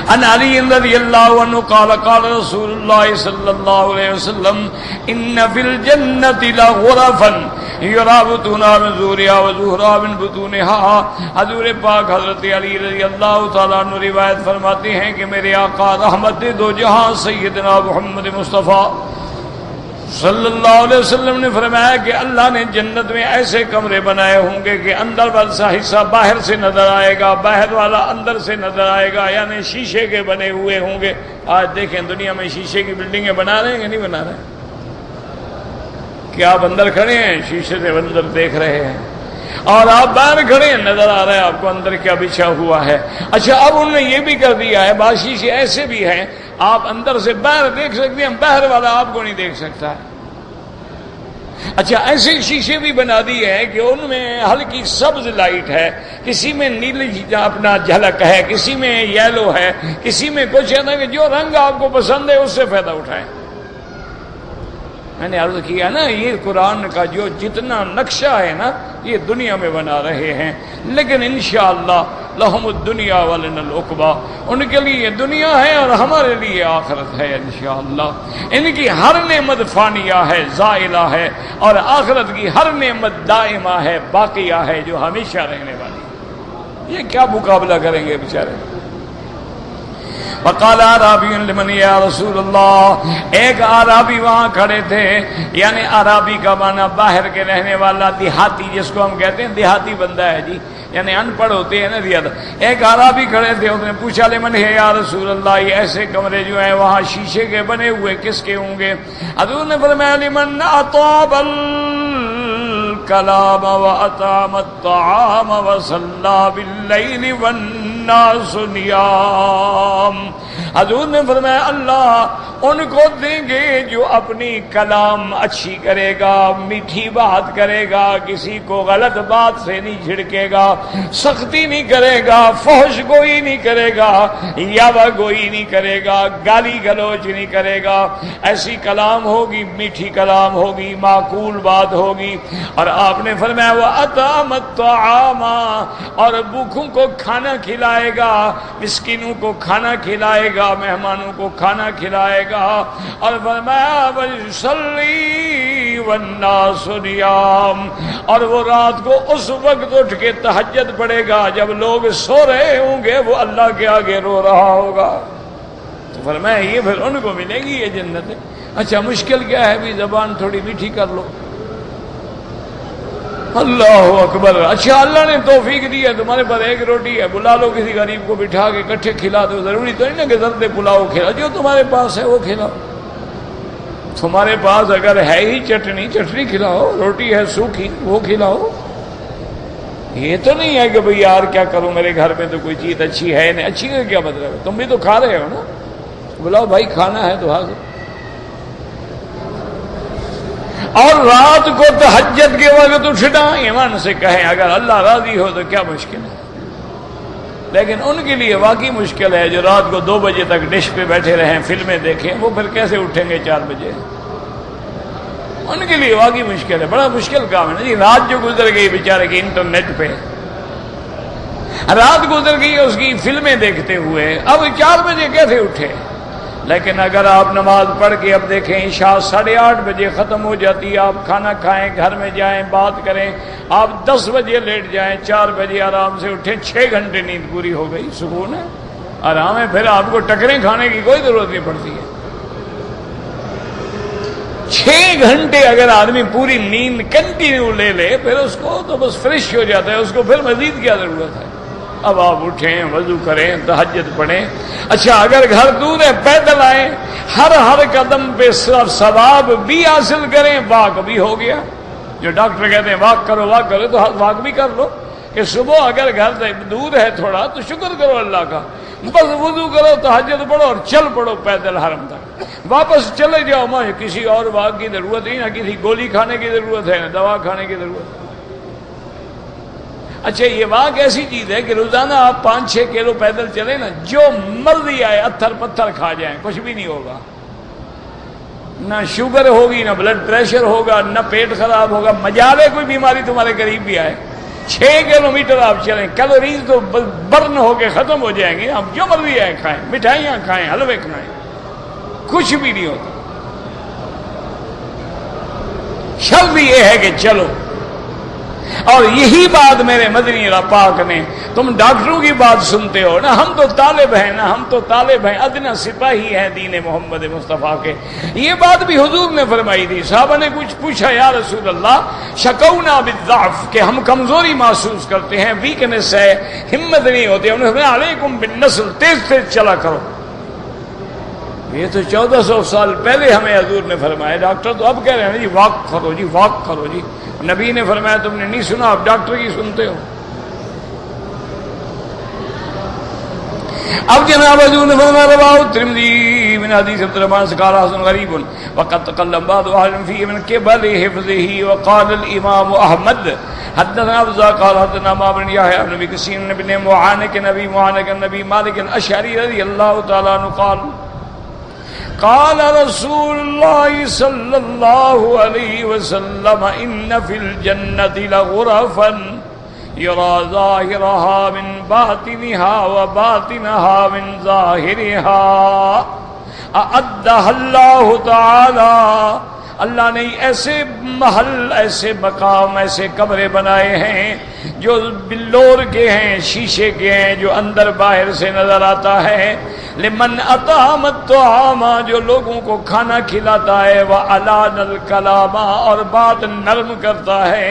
عن علی رضی اللہ عنہ قال قال رسول اللہ صلی اللہ علیہ وسلم ان فی الجنت لغرفا یرا بطونها من ظہورها وظہورها من بطونها. حضور پاک حضرت علی رضی اللہ تعالیٰ عنہ روایت فرماتے ہیں کہ میرے آقا رحمت دو جہاں سیدنا محمد مصطفیٰ صلی اللہ علیہ وسلم نے فرمایا کہ اللہ نے جنت میں ایسے کمرے بنائے ہوں گے کہ اندر والا حصہ باہر سے نظر آئے گا، باہر والا اندر سے نظر آئے گا، یعنی شیشے کے بنے ہوئے ہوں گے. آج دیکھیں دنیا میں شیشے کی بلڈنگیں بنا رہے ہیں کہ نہیں بنا رہے ہیں؟ کیا آپ اندر کھڑے ہیں شیشے سے اندر دیکھ رہے ہیں اور آپ باہر کھڑے ہیں نظر آ رہا ہے آپ کو اندر کیا بچھا ہوا ہے. اچھا اب انہوں نے یہ بھی کر دیا ہے بعض شیشے ایسے بھی ہیں آپ اندر سے باہر دیکھ سکتے ہیں، باہر والا آپ کو نہیں دیکھ سکتا ہے. اچھا ایسے شیشے بھی بنا دیے ہیں کہ ان میں ہلکی سبز لائٹ ہے، کسی میں نیلی اپنا جھلک ہے، کسی میں یلو ہے، کسی میں کچھ ہے نا کہ جو رنگ آپ کو پسند ہے اس سے فائدہ اٹھائیں. میں نے عرض کیا نا یہ قرآن کا جو جتنا نقشہ ہے نا یہ دنیا میں بنا رہے ہیں، لیکن انشاءاللہ لہم الدنیا ولنا العقبیٰ، ان کے لیے دنیا ہے اور ہمارے لیے آخرت ہے انشاءاللہ. ان کی ہر نعمت فانیہ ہے، زائلہ ہے، اور آخرت کی ہر نعمت دائمہ ہے، باقیہ ہے، جو ہمیشہ رہنے والی. یہ کیا مقابلہ کریں گے بیچارے. وقال اعرابی لمن یا رسول اللہ، ایک اعرابی وہاں کھڑے تھے، یعنی اعرابی کا معنی باہر کے رہنے والا، دیہاتی جس کو ہم کہتے ہیں دیہاتی بندہ ہے جی، یعنی ان پڑھ ہوتے ہیں نا زیادہ. ایک اعرابی کھڑے تھے، اس نے پوچھا لمن ہے یا رسول اللہ، یہ ایسے کمرے جو ہیں وہاں شیشے کے بنے ہوئے کس کے ہوں گے؟ حضور نے فرمایا لمن اطاب الکلام واطعم الطعام وصلی باللیل والناس نیام. حضور نے فرمایا اللہ ان کو دیں گے جو اپنی کلام اچھی کرے گا، میٹھی بات کرے گا، کسی کو غلط بات سے نہیں جھڑکے گا، سختی نہیں کرے گا، فحش گوئی نہیں کرے گا، یاوہ گوئی نہیں کرے گا، گالی گلوچ نہیں کرے گا. ایسی کلام ہوگی، میٹھی کلام ہوگی، معقول بات ہوگی. اور آپ نے فرمایا وَأَطْعَمَ الطَّعَامَ، اور بھوکوں کو کھانا کھلائے گا، مسکینوں کو کھانا کھلائے گا، مہمانوں کو کھانا کھلائے گا. اور فرمایا وَيُصَلِّي وَالنَّاسُ نِيَامٌ، اور وہ رات کو اس وقت اٹھ کے تہجد پڑھے گا جب لوگ سو رہے ہوں گے، وہ اللہ کے آگے رو رہا ہوگا. تو فرمایا یہ پھر ان کو ملے گی یہ جنت. اچھا مشکل کیا ہے بھی زبان تھوڑی میٹھی کر لو. اللہ اکبر. اچھا اللہ نے توفیق دی ہے، تمہارے پاس ایک روٹی ہے، بلا لو کسی غریب کو بٹھا کے اکٹھے کھلا دو. ضروری تو نہیں نا کہ زردے پلاؤ کھلا، جو تمہارے پاس ہے وہ کھلاؤ. تمہارے پاس اگر ہے ہی چٹنی کھلاؤ، روٹی ہے سوکھی وہ کھلاؤ. یہ تو نہیں ہے کہ بھئی یار کیا کروں میرے گھر میں تو کوئی چیز اچھی ہے نہیں. اچھی کا کیا مطلب ہے؟ تم بھی تو کھا رہے ہو نا. بلاؤ بھائی کھانا ہے تو حاضر. اور رات کو تہجد کے وقت اٹھنا ایمان سے کہیں اگر اللہ راضی ہو تو کیا مشکل ہے. لیکن ان کے لیے واقعی مشکل ہے جو رات کو 2 بجے تک ڈش پہ بیٹھے رہیں، فلمیں دیکھیں، وہ پھر کیسے اٹھیں گے 4 بجے؟ ان کے لیے واقعی مشکل ہے، بڑا مشکل کام ہے نا جی. رات جو گزر گئی بیچارے کی انٹرنیٹ پہ، رات گزر گئی اس کی فلمیں دیکھتے ہوئے، اب 4 بجے کیسے اٹھے؟ لیکن اگر آپ نماز پڑھ کے اب دیکھیں عشاء 8:30 بجے ختم ہو جاتی ہے، آپ کھانا کھائیں، گھر میں جائیں، بات کریں، آپ 10 بجے لیٹ جائیں، 4 بجے آرام سے اٹھیں، 6 گھنٹے نیند پوری ہو گئی، سکون ہے، آرام ہے. پھر آپ کو ٹکریں کھانے کی کوئی ضرورت نہیں پڑتی ہے. 6 گھنٹے اگر آدمی پوری نیند کنٹینیو لے لے پھر اس کو تو بس فریش ہو جاتا ہے، اس کو پھر مزید کیا ضرورت ہے. اب آپ اٹھیں، وضو کریں، تہجد پڑھیں. اچھا اگر گھر دور ہے پیدل آئیں، ہر قدم پہ ثواب بھی حاصل کریں، واک بھی ہو گیا. جو ڈاکٹر کہتے ہیں واک کرو تو واک بھی کر لو. کہ صبح اگر گھر دور ہے تھوڑا تو شکر کرو اللہ کا، بس وضو کرو، تہجد پڑھو اور چل پڑو پیدل حرم تک. واپس چلے جاؤ، مجھے کسی اور بات کی ضرورت نہیں، نہ کسی گولی کھانے کی ضرورت ہے، نہ دوا کھانے کی ضرورت ہے۔ اچھا یہ واق ایسی چیز ہے کہ روزانہ آپ 5-6 کلو پیدل چلیں نا، جو مرضی آئے اتھر پتھر کھا جائیں کچھ بھی نہیں ہوگا، نہ شوگر ہوگی، نہ بلڈ پریشر ہوگا، نہ پیٹ خراب ہوگا، مجالے کوئی بیماری تمہارے قریب بھی آئے۔ 6 کلومیٹر آپ چلیں، کیلوریز تو برن ہو کے ختم ہو جائیں گے، آپ جو مرضی آئے کھائیں، مٹھائیاں کھائیں، حلوے کھائیں، کچھ بھی نہیں ہوتا۔ شرط یہ ہے کہ چلو، اور یہی بات میرے مدنی پاک نے، تم ڈاکٹروں کی بات سنتے ہو نا، ہم تو طالب ہیں نا، ہم تو طالب ہیں، ادنا سپاہی ہیں دین محمد مصطفیٰ کے۔ یہ بات بھی حضور نے فرمائی تھی۔ صحابہ نے کچھ پوچھا، یا رسول اللہ شکونا بالضعف، کہ ہم کمزوری محسوس کرتے ہیں، ویکنس ہے، ہمت نہیں ہوتی۔ انہوں نے فرمایا علیکم بالنسل، تیز تیز چلا کرو۔ یہ تو 1400 سال پہلے ہمیں حضور نے فرمایا، ڈاکٹر تو اب کہہ رہے ہیں جی واک کرو جی، واک کرو جی۔ نبی نے فرمایا تم نے نہیں سنا، اب ڈاکٹر کی سنتے ہو۔ اب جناب حضور نے فرمایا رواه الترمذی من حدیث عبد الرحمن قال حسن غریب وقد تكلم بعض اهل فيه من قبل حفظه وقال الامام احمد حدثنا ابو ذر قال حدثنا بن يحيى بن كثير بن معانق نبي معانق النبي مالك الاشعري رضي الله تعالى عنه قال رسول الله صلى الله عليه وسلم ان في الجنة لغرفا يرى ظاهرها من باطنها وباطنها من ظاهرها أعدها الله تعالى۔ اللہ نے ایسے محل، ایسے مقام، ایسے کمرے بنائے ہیں جو بلور کے ہیں، شیشے کے ہیں، جو اندر باہر سے نظر آتا ہے۔ لمن اطعم الطعام، جو لوگوں کو کھانا کھلاتا ہے، وَأَلَانَ الْكَلَامَ، اور بات نرم کرتا ہے،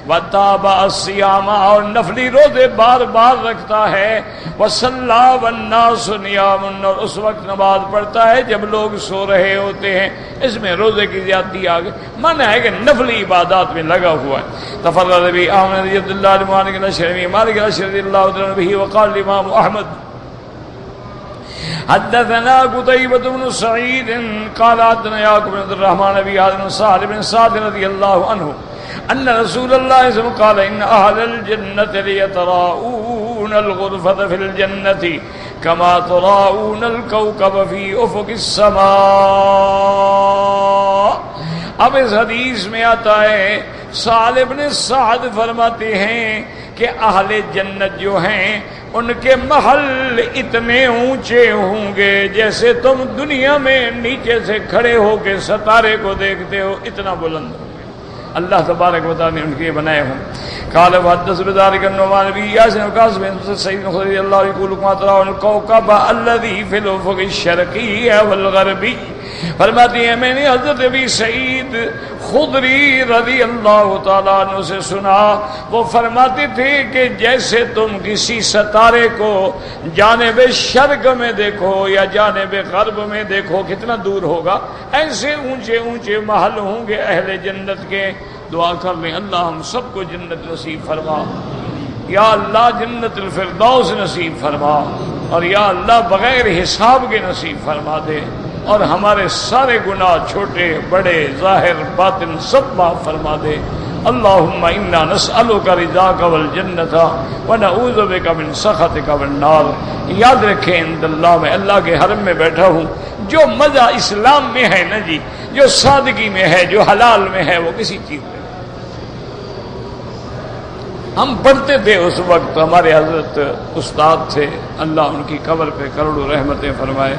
وَتَابَ الصِّيَامَ، اور نفلی روزے بار بار رکھتا ہے، وَصَلَّى وَالنَّاسُ نِيَامٌ، اور اس وقت نماز پڑھتا ہے جب لوگ سو رہے ہوتے ہیں۔ اس میں روزے کی زیادتی آ گئی، معنی ہے کہ نفلی عبادات میں لگا ہوا ہے۔ تفرد بھی احمد رضی اللہ عنہ مالک الاشعری مالک الاشعری اللہ عنہ به وقال الامام احمد حدثنا قتيبة بن سعيد قال حدثنا يعقوب بن عبد الرحمن بن هادي بن سعد بن سعد رضي الله عنه أن رسول الله صلى الله عليه وسلم قال إن أهل الجنة ليتراءون الغرفة في الجنة كما تراءون الكوكب في أفق السماء۔ اب اس حدیث میں آتا ہے، سہل بن سعد فرماتے ہیں کہ اہل جنت جو ہیں ان کے محل اتنے اونچے ہوں گے جیسے تم دنیا میں نیچے سے کھڑے ہو کے ستارے کو دیکھتے ہو، اتنا بلند ہوں گے۔ اللہ تبارک و تعالی نے ان کے بنائے ہوں۔ قال وحدث بذلك النعمان بن اياس وقاص بن سعيد الخدري الله يقول كما ترى الكوكب الذي في الافق الشرقي والغربي، فرماتی ہیں میں نے حضرت ابی سعید خدری رضی اللہ تعالیٰ عنہ سے سنا، وہ فرماتے تھے کہ جیسے تم کسی ستارے کو جانب شرق میں دیکھو یا جانب غرب میں دیکھو کتنا دور ہوگا، ایسے اونچے اونچے محل ہوں گے اہل جنت کے۔ دعا کر لیں اللہ ہم سب کو جنت نصیب فرما، یا اللہ جنت الفردوس نصیب فرما، اور یا اللہ بغیر حساب کے نصیب فرما دے، اور ہمارے سارے گناہ چھوٹے بڑے ظاہر باطن سب معاف فرما دے۔ اللہم انا نسألک رضاک والجنت ونعوذ بک من سخطک والنار۔ یاد رکھیں عند اللہ میں، اللہ کے حرم میں بیٹھا ہوں، جو مزہ اسلام میں ہے نا جی، جو سادگی میں ہے، جو حلال میں ہے، وہ کسی چیز میں ہم پڑھتے تھے اس وقت، ہمارے حضرت استاد تھے، اللہ ان کی قبر پہ کروڑوں رحمتیں فرمائے۔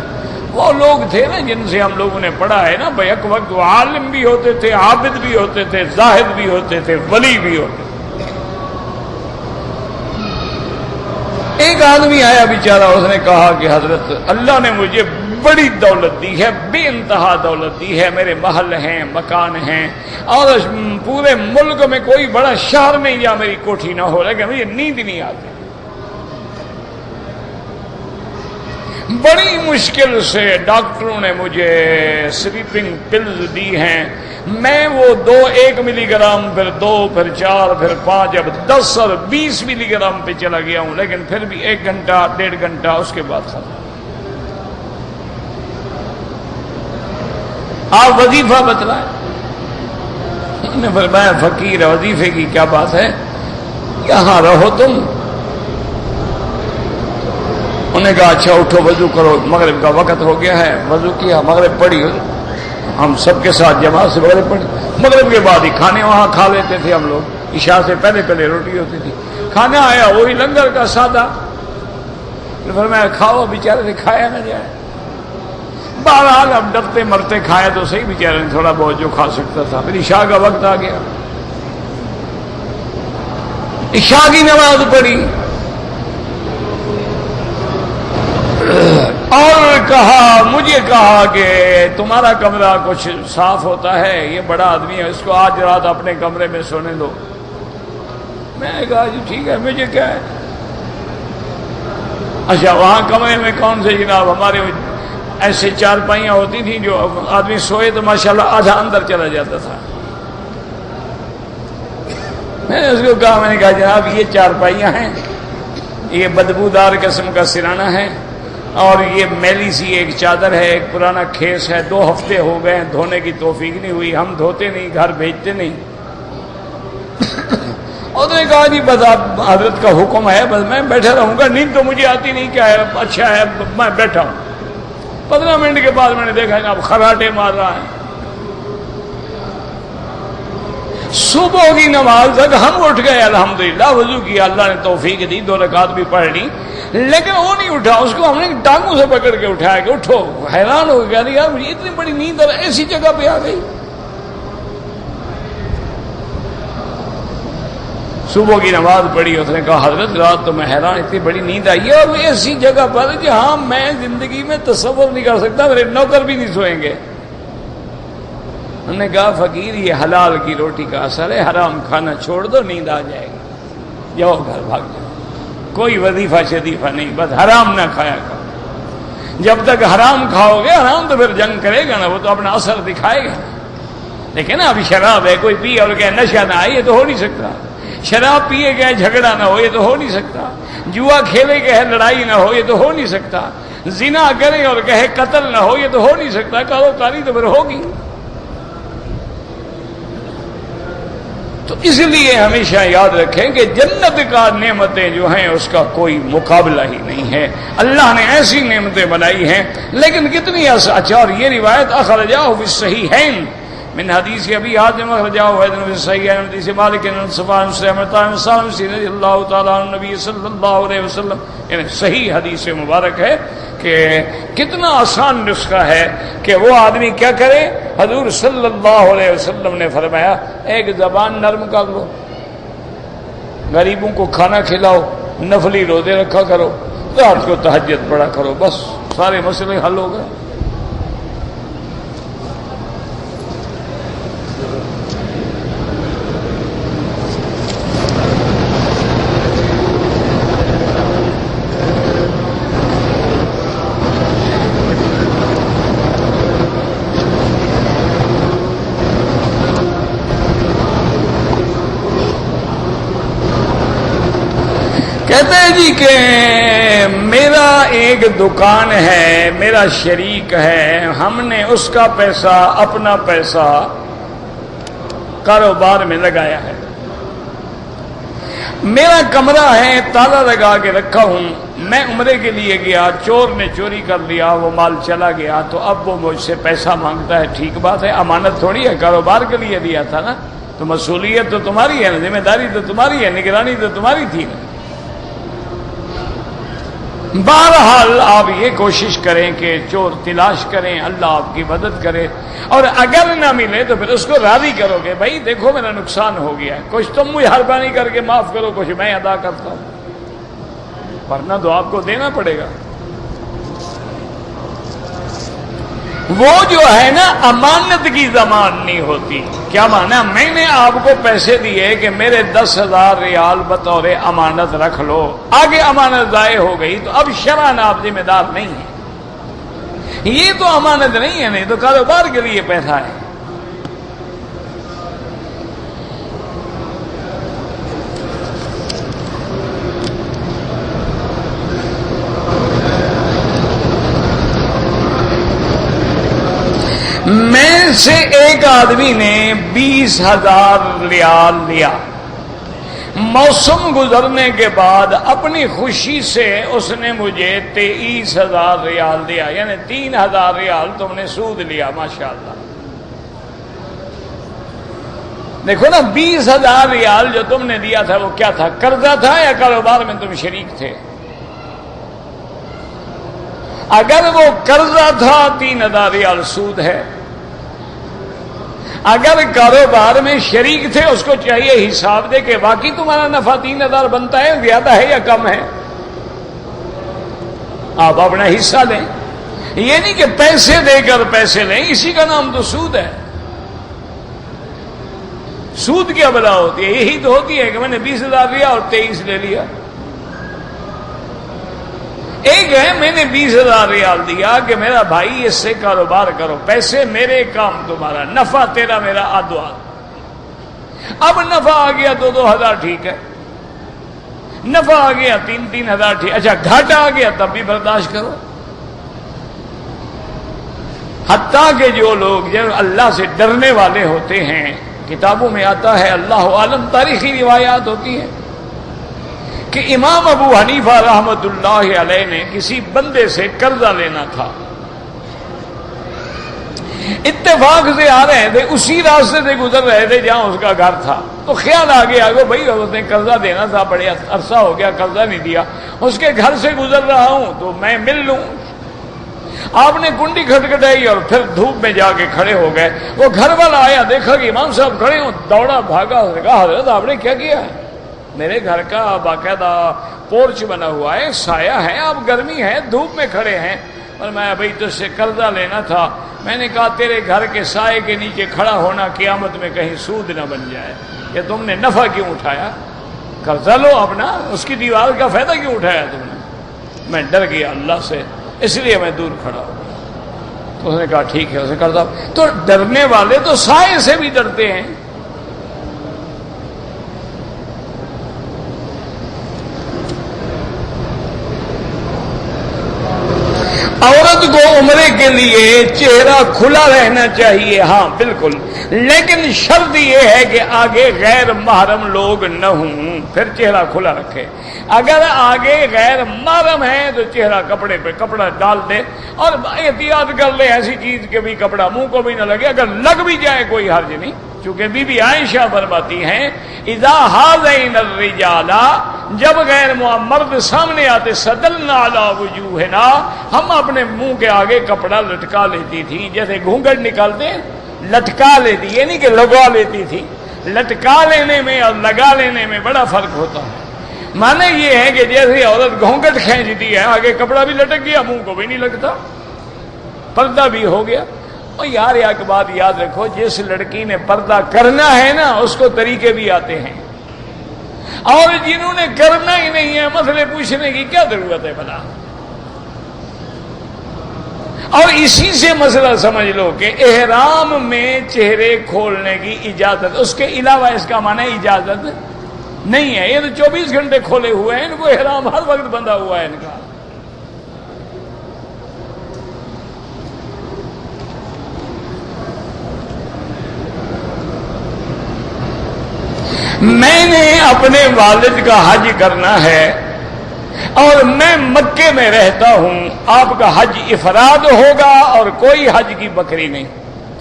وہ لوگ تھے نا جن سے ہم لوگوں نے پڑھا ہے نا، بھائی ایک وقت وہ عالم بھی ہوتے تھے، عابد بھی ہوتے تھے، زاہد بھی ہوتے تھے، ولی بھی ہوتے تھے۔ ایک آدمی آیا بیچارہ، اس نے کہا کہ حضرت اللہ نے مجھے بڑی دولت دی ہے، بے انتہا دولت دی ہے، میرے محل ہیں، مکان ہیں، اور پورے ملک میں کوئی بڑا شہر نہیں جہاں میری کوٹھی نہ ہو، لیکن مجھے نیند نہیں آتی، بڑی مشکل سے ڈاکٹروں نے مجھے سلیپنگ پلز دی ہیں، میں وہ 2 1 ملی گرام، پھر 2، پھر 4، پھر 5، اب 10 اور 20 ملی گرام پہ چلا گیا ہوں، لیکن پھر بھی 1 گھنٹہ 1.5 گھنٹہ اس کے بعد ختم۔ آپ وظیفہ بتلائیں۔ انہوں نے فرمایا فقیر وظیفے کی کیا بات ہے، یہاں رہو تم۔ انہوں نے کہا اچھا اٹھو وضو کرو، مغرب کا وقت ہو گیا ہے۔ وضو کیا، مغرب پڑھی، ہم سب کے ساتھ جماعت سے مغرب پڑھی۔ مغرب کے بعد ہی کھانے وہاں کھا لیتے تھے ہم لوگ، عشاء سے پہلے پہلے روٹی ہوتی تھی۔ کھانا آیا وہی لنگر کا سادہ، فرمایا کھاؤ، بیچارے سے کھایا نہ جائے۔ بہرحال اب ڈرتے مرتے کھایا تو صحیح، بیچارے نے تھوڑا بہت جو کھا سکتا تھا۔ پھر عشاء کا وقت آ گیا، عشاء کی نماز پڑھی اور مجھے کہا کہ تمہارا کمرہ کچھ صاف ہوتا ہے، یہ بڑا آدمی ہے، اس کو آج رات اپنے کمرے میں سونے دو۔ میں نے کہا جی ٹھیک ہے، مجھے کیا ہے۔ اچھا وہاں کمرے میں کون سے جناب، ہمارے ایسے چارپائیاں ہوتی تھیں جو آدمی سوئے تو ماشاءاللہ آدھا اندر چلا جاتا تھا۔ میں نے اس کو کہا، میں نے کہا جناب یہ چارپائیاں ہیں، یہ بدبودار قسم کا سرانہ ہے، اور یہ میلی سی ایک چادر ہے، ایک پرانا کھیس ہے، 2 ہفتے ہو گئے ہیں، دھونے کی توفیق نہیں ہوئی، ہم دھوتے نہیں، گھر بھیجتے نہیں۔ اور نے کہا جی بس آپ حضرت کا حکم ہے، بس میں بیٹھا رہوں گا، نیند تو مجھے آتی نہیں، کیا ہے اچھا ہے میں بیٹھا ہوں۔ 15 منٹ کے بعد میں نے دیکھا اب خراٹے مار رہا ہے۔ صبح کی نماز تک ہم اٹھ گئے، الحمدللہ وضو کیا، اللہ نے توفیق دی، 2 رکعت بھی پڑھ لی، لیکن وہ نہیں اٹھا، اس کو ہم نے ٹانگوں سے پکڑ کے اٹھایا کہ اٹھو۔ حیران ہو گیا یار مجھے اتنی بڑی نیند اور ایسی جگہ پہ آ گئی۔ صبح کی نماز پڑھی، اس نے کہا حضرت رات تو میں حیران، اتنی بڑی نیند آئی ہے اور ایسی جگہ پر جہاں میں زندگی میں تصور نہیں کر سکتا، میرے نوکر بھی نہیں سوئیں گے۔ انہوں نے کہا فقیر یہ حلال کی روٹی کا اثر ہے، حرام کھانا چھوڑ دو، نیند آ جائے گی، جاؤ گھر بھاگ جاؤ، کوئی وظیفہ شریفہ نہیں، بس حرام نہ کھایا کرو۔ جب تک حرام کھاؤ گے، حرام تو پھر جنگ کرے گا نا، وہ تو اپنا اثر دکھائے گا۔ لیکن نا ابھی شراب ہے، کوئی پی اور کہ نشہ نہ آئے، یہ تو ہو نہیں سکتا۔ شراب پیے گئے جھگڑا نہ ہو، یہ تو ہو نہیں سکتا۔ جوا کھیلے گئے لڑائی نہ ہو، یہ تو ہو نہیں سکتا۔ زنا کرے اور کہے قتل نہ ہو، یہ تو ہو نہیں سکتا۔ کاروکاری تو پھر ہوگی۔ تو اس لیے ہمیشہ یاد رکھیں کہ جنت کا نعمتیں جو ہیں اس کا کوئی مقابلہ ہی نہیں ہے۔ اللہ نے ایسی نعمتیں بنائی ہیں، لیکن کتنی اچھا۔ اور یہ روایت اخرجہ فی الصحیحین من حدیث ابی حاتم اخرجہ فی الصحیحین من حدیث مالک بن صفوان سے سالم رضی اللہ تعالی عنہ نبی صلی اللہ علیہ وسلم، یعنی صحیح حدیث مبارک ہے کہ کتنا آسان نسخہ ہے کہ وہ آدمی کیا کرے۔ حضور صلی اللہ علیہ وسلم نے فرمایا ایک زبان نرم کر لو، غریبوں کو کھانا کھلاؤ، نفلی روزے رکھا کرو، رات کو تہجد پڑھا کرو، بس سارے مسئلے حل ہو گئے۔ کہتے ہیں جی کہ میرا ایک دکان ہے، میرا شریک ہے، ہم نے اس کا پیسہ اپنا پیسہ کاروبار میں لگایا ہے۔ میرا کمرہ ہے، تالا لگا کے رکھا ہوں، میں عمرے کے لیے گیا، چور نے چوری کر لیا، وہ مال چلا گیا، تو اب وہ مجھ سے پیسہ مانگتا ہے۔ ٹھیک بات ہے، امانت تھوڑی ہے، کاروبار کے لیے دیا تھا نا، تو مسئولیت تو تمہاری ہے نا، ذمہ داری تو تمہاری ہے، نگرانی تو تمہاری تھی نا۔ بہرحال آپ یہ کوشش کریں کہ چور تلاش کریں، اللہ آپ کی مدد کرے، اور اگر نہ ملے تو پھر اس کو راضی کرو گے، بھائی دیکھو میرا نقصان ہو گیا ہے، کچھ تم مجھے مہربانی کر کے معاف کرو، کچھ میں ادا کرتا ہوں، ورنہ تو آپ کو دینا پڑے گا۔ وہ جو ہے نا امانت کی زمان نہیں ہوتی۔ کیا مانا؟ میں نے آپ کو پیسے دیے کہ میرے 10,000 ریال بطور امانت رکھ لو، آگے امانت ضائع ہو گئی تو اب شرعاً آپ ذمہ دار نہیں ہیں، یہ تو امانت نہیں ہے، نہیں تو کاروبار کے لیے پیسہ ہے۔ میں سے ایک آدمی نے 20,000 ریال لیا، موسم گزرنے کے بعد اپنی خوشی سے اس نے مجھے 23,000 ریال دیا، یعنی 3,000 ریال تم نے سود لیا، ماشاءاللہ۔ دیکھو نا، 20,000 ریال جو تم نے دیا تھا وہ کیا تھا؟ قرضہ تھا یا کاروبار میں تم شریک تھے؟ اگر وہ قرضہ تھا 3,000 ریال سود ہے، اگر کاروبار میں شریک تھے اس کو چاہیے حساب دے کہ باقی تمہارا نفع 3,000 بنتا ہے، زیادہ ہے یا کم ہے، آپ اپنا حصہ لیں۔ یہ نہیں کہ پیسے دے کر پیسے لیں، اسی کا نام تو سود ہے۔ سود کیا بلا ہوتی ہے؟ یہی تو ہوتی ہے کہ میں نے 20,000 لیا اور 23 لے لیا۔ ایک ہے میں نے 20,000 ریال دیا کہ میرا بھائی اس سے کاروبار کرو، پیسے میرے، کام تمہارا، نفع تیرا میرا آدھو آدھ۔ اب نفع آ گیا 2,000 ٹھیک ہے، نفع آ گیا 3,000 ٹھیک، اچھا گھاٹا آ گیا تب بھی برداشت کرو۔ حتیٰ کہ جو لوگ جب اللہ سے ڈرنے والے ہوتے ہیں، کتابوں میں آتا ہے، اللہ عالم تاریخی روایات ہوتی ہیں کہ امام ابو حنیفہ رحمۃ اللہ علیہ نے کسی بندے سے قرضہ لینا تھا، اتفاق سے آ رہے تھے، اسی راستے سے گزر رہے تھے جہاں اس کا گھر تھا، تو خیال آ گیا کہ بھائی اس نے قرضہ دینا تھا، بڑے عرصہ ہو گیا قرضہ نہیں دیا، اس کے گھر سے گزر رہا ہوں تو میں مل لوں۔ آپ نے کنڈی کھٹکھٹائی اور پھر دھوپ میں جا کے کھڑے ہو گئے۔ وہ گھر والا آیا، دیکھا کہ امام صاحب کھڑے ہوں، دوڑا بھاگا، کہا حضرت آپ نے کیا کیا ہے؟ میرے گھر کا باقاعدہ پورچ بنا ہوا ہے، سایہ ہے، آپ گرمی ہے، دھوپ میں کھڑے ہیں، اور میں بھائی تجھ سے قرضہ لینا تھا۔ میں نے کہا تیرے گھر کے سائے کے نیچے کھڑا ہونا قیامت میں کہیں سود نہ بن جائے، کہ تم نے نفع کیوں اٹھایا؟ قرضہ لو اپنا، اس کی دیوار کا فائدہ کیوں اٹھایا تم نے؟ میں ڈر گیا اللہ سے، اس لیے میں دور کھڑا ہو گیا۔ تو اس نے کہا ٹھیک ہے، اسے قرضہ۔ تو ڈرنے والے تو سائے سے بھی ڈرتے ہیں۔ عورت کو عمرے کے لیے چہرہ کھلا رہنا چاہیے، ہاں بالکل، لیکن شرط یہ ہے کہ آگے غیر محرم لوگ نہ ہوں، پھر چہرہ کھلا رکھے۔ اگر آگے غیر محرم ہے تو چہرہ کپڑے پہ کپڑا ڈال دے، اور احتیاط کر لے ایسی چیز کہ بھی کپڑا منہ کو بھی نہ لگے، اگر لگ بھی جائے کوئی حرج نہیں، چونکہ بی بی عائشہ فرماتی ہیں اذا حاذین الرجال، جب غیر مرد سامنے آتے، صدلنا علی وجوہنا، ہم اپنے منہ کے آگے کپڑا لٹکا لیتی تھی، جیسے گھونگھٹ نکالتے ہیں لٹکا لیتی، یہ نہیں کہ لگا لیتی تھی، لٹکا لینے میں اور لگا لینے میں بڑا فرق ہوتا ہے۔ معنی یہ ہے کہ جیسے عورت گھونگھٹ کھینچتی ہے، آگے کپڑا بھی لٹک گیا، منہ کو بھی نہیں لگتا، پردہ بھی ہو گیا۔ اور یار ایک بات یاد رکھو، جس لڑکی نے پردہ کرنا ہے نا، اس کو طریقے بھی آتے ہیں، اور جنہوں نے کرنا ہی نہیں ہے، مسئلے پوچھنے کی کیا ضرورت ہے بھلا؟ اور اسی سے مسئلہ سمجھ لو کہ احرام میں چہرے کھولنے کی اجازت، اس کے علاوہ اس کا معنی اجازت نہیں ہے۔ یہ تو 24 گھنٹے کھولے ہوئے ہیں، ان کو احرام ہر وقت بندھا ہوا ہے ان کا۔ میں نے اپنے والد کا حج کرنا ہے اور میں مکے میں رہتا ہوں، آپ کا حج افراد ہوگا اور کوئی حج کی بکری نہیں،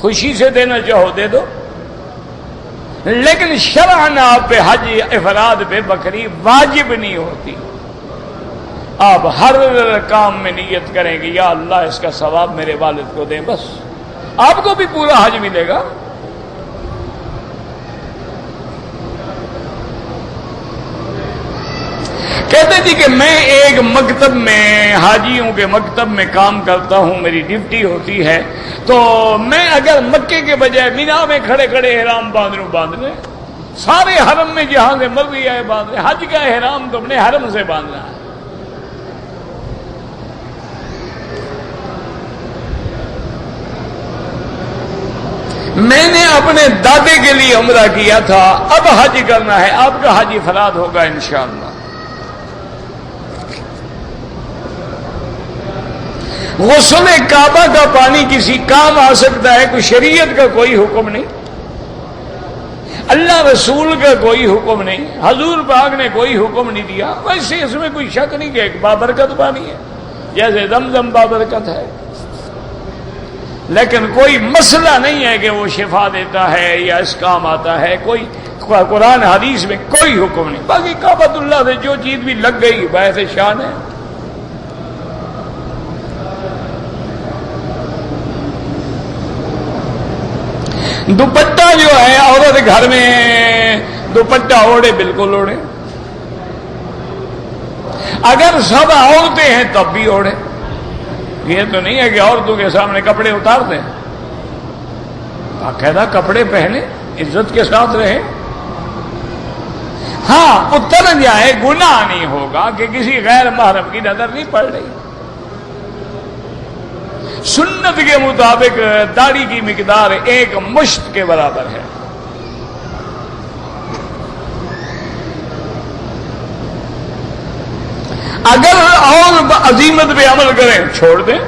خوشی سے دینا چاہو دے دو، لیکن شرعاً آپ پہ حج افراد پہ بکری واجب نہیں ہوتی۔ آپ ہر کام میں نیت کریں گے یا اللہ اس کا ثواب میرے والد کو دیں، بس آپ کو بھی پورا حج ملے گا۔ کہتے تھی کہ میں ایک مکتب میں، حاجیوں کے مکتب میں کام کرتا ہوں، میری ڈیوٹی ہوتی ہے، تو میں اگر مکے کے بجائے مینا میں کھڑے کھڑے احرام باندھ لیں، سارے حرم میں جہاں سے مرضی آئے باندھ لیں، حج کا احرام تو اپنے حرم سے باندھنا ہے۔ میں نے اپنے دادے کے لیے عمرہ کیا تھا، اب حج کرنا ہے، آپ کا حج افراد ہوگا انشاءاللہ۔ غسل کعبہ کا پانی کسی کام آ سکتا ہے، کوئی شریعت کا کوئی حکم نہیں، اللہ رسول کا کوئی حکم نہیں، حضور پاک نے کوئی حکم نہیں دیا، ویسے اس میں کوئی شک نہیں کہ ایک بابرکت پانی ہے، جیسے زمزم بابرکت ہے، لیکن کوئی مسئلہ نہیں ہے کہ وہ شفا دیتا ہے یا اس کام آتا ہے، کوئی قرآن حدیث میں کوئی حکم نہیں۔ باقی کعبۃ اللہ سے جو چیز بھی لگ گئی باعث شان ہے۔ دوپٹہ جو ہے، عورت گھر میں دوپٹہ اوڑھے، بالکل اوڑھے، اگر سب عورتیں ہیں تب بھی اوڑھے، یہ تو نہیں ہے کہ عورتوں کے سامنے کپڑے اتار دیں، باقاعدہ کپڑے پہنے، عزت کے ساتھ رہے۔ ہاں اتر جائے، گناہ نہیں ہوگا کہ کسی غیر محرم کی نظر نہیں پڑ رہی۔ سنت کے مطابق داڑھی کی مقدار 1 مشت کے برابر ہے۔ اگر اور عزیمت پہ عمل کریں چھوڑ دیں،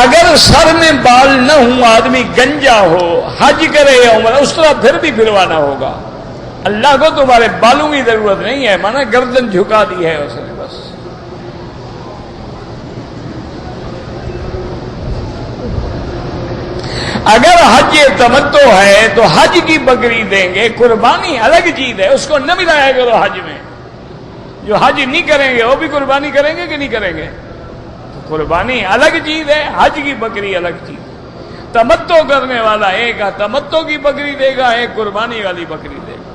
اگر سر میں بال نہ ہوں، آدمی گنجا ہو، حج کرے یا عمرہ، اس طرح پھر بھی پھروانا ہوگا۔ اللہ کو تمہارے بالوں کی ضرورت نہیں ہے، مانا گردن جھکا دی ہے اس نے بس۔ اگر حج تمتع ہے تو حج کی بکری دیں گے، قربانی الگ چیز ہے، اس کو نہ ملایا کرو حج میں۔ جو حج نہیں کریں گے وہ بھی قربانی کریں گے کہ نہیں کریں گے؟ قربانی الگ چیز ہے، حج کی بکری الگ چیز ہے۔ تمتع کرنے والا ایک تمتع کی بکری دے گا، ایک قربانی والی بکری دے گا۔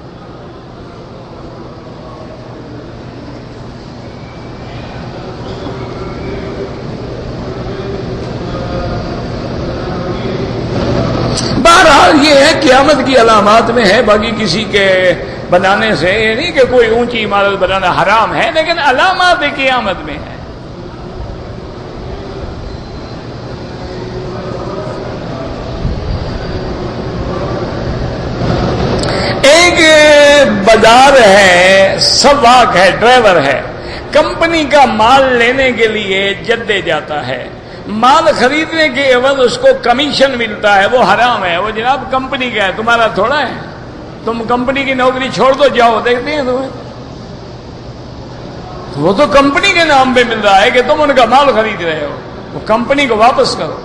بہرحال یہ ہے قیامت کی علامات میں ہے، باقی کسی کے بنانے سے یہ نہیں کہ کوئی اونچی عمارت بنانا حرام ہے، لیکن علامات قیامت میں ہے۔ ایک بازار ہے، سواق ہے، ڈرائیور ہے، کمپنی کا مال لینے کے لیے جدے جاتا ہے، مال خریدنے کے عوض اس کو کمیشن ملتا ہے، وہ حرام ہے۔ وہ جناب کمپنی کا ہے، تمہارا تھوڑا ہے، تم کمپنی کی نوکری چھوڑ دو، جاؤ، دیکھتے ہیں تمہیں، وہ تو کمپنی کے نام پہ مل رہا ہے کہ تم ان کا مال خرید رہے ہو، وہ کمپنی کو واپس کرو،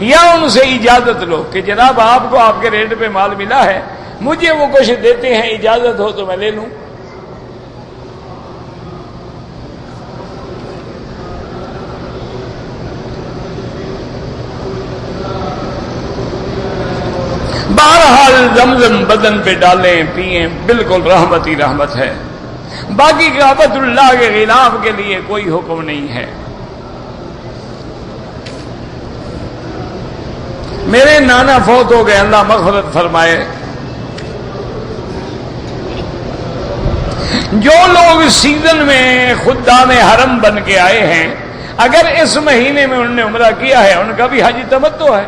یا ان سے اجازت لو کہ جناب آپ کو آپ کے ریٹ پہ مال ملا ہے، مجھے وہ کچھ دیتے ہیں، اجازت ہو تو میں لے لوں۔ بہرحال زمزم بدن پہ ڈالیں، پئیں، بالکل رحمت ہی رحمت ہے۔ باقی کعبۃ اللہ کے خلاف کے لیے کوئی حکم نہیں ہے۔ میرے نانا فوت ہو گئے، اللہ مغفرت فرمائے۔ جو لوگ سیزن میں خدام حرم بن کے آئے ہیں، اگر اس مہینے میں انہوں نے عمرہ کیا ہے، ان کا بھی حج تمتع ہے،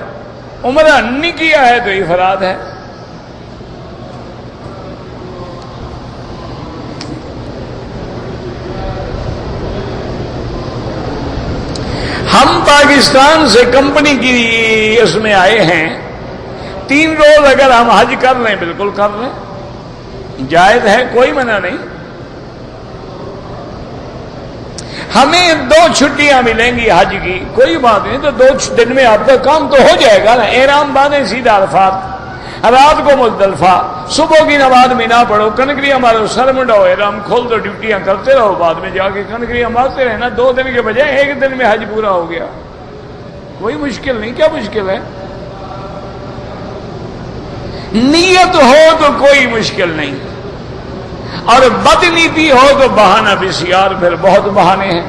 عمرہ نہیں کیا ہے تو افراد ہے۔ ہم پاکستان سے کمپنی کی اس میں آئے ہیں، 3 روز اگر ہم حج کر لیں بالکل کر لیں، جائز ہے، کوئی منع نہیں۔ ہمیں 2 چھٹیاں ملیں گی حج کی، کوئی بات نہیں، تو 2 دن میں آپ کا کام تو ہو جائے گا نا۔ احرام باندھیں، سیدھا عرفات، رات کو مزدلفہ، صبح کی نماز مینا پڑھو، کنکریاں مارو، سر منڈاؤ، احرام کھول دو، ڈیوٹیاں کرتے رہو، بعد میں جا کے کنکریاں مارتے رہنا، 2 دن کے بجائے 1 دن میں حج پورا ہو گیا، کوئی مشکل نہیں۔ کیا مشکل ہے؟ نیت ہو تو کوئی مشکل نہیں، اور بدنیتی ہو تو بہانہ بسیار، پھر بہت بہانے ہیں۔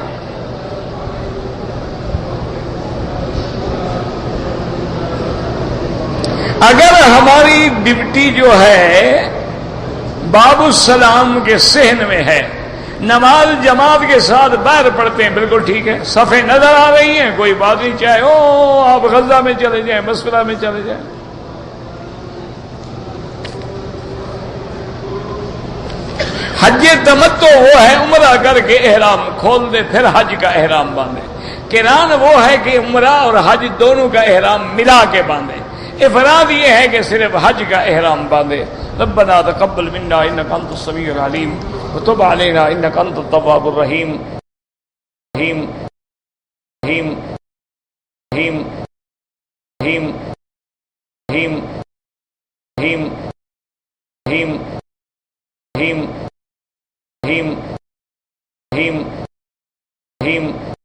اگر ہماری ڈیوٹی جو ہے باب السلام کے صحن میں ہے، نماز جماعت کے ساتھ باہر پڑھتے ہیں، بالکل ٹھیک ہے، صفیں نظر آ رہی ہیں، کوئی بات نہیں، چاہے آپ غزہ میں چلے جائیں، بسرہ میں چلے جائیں۔ حج تمتع وہ ہے عمرہ کر کے احرام کھول دے پھر حج کا احرام باندھے. قران وہ ہے کہ عمرہ اور حج دونوں کا احرام ملا کے باندھے. افراد یہ ہے کہ صرف حج کا احرام باندھے. ربنا تقبل منا انك انت السميع العليم وتب علينا انك انت التواب الرحيم. رحيم رحيم رحيم رحيم رحيم رحيم رحيم رحيم رحيم رحيم رحيم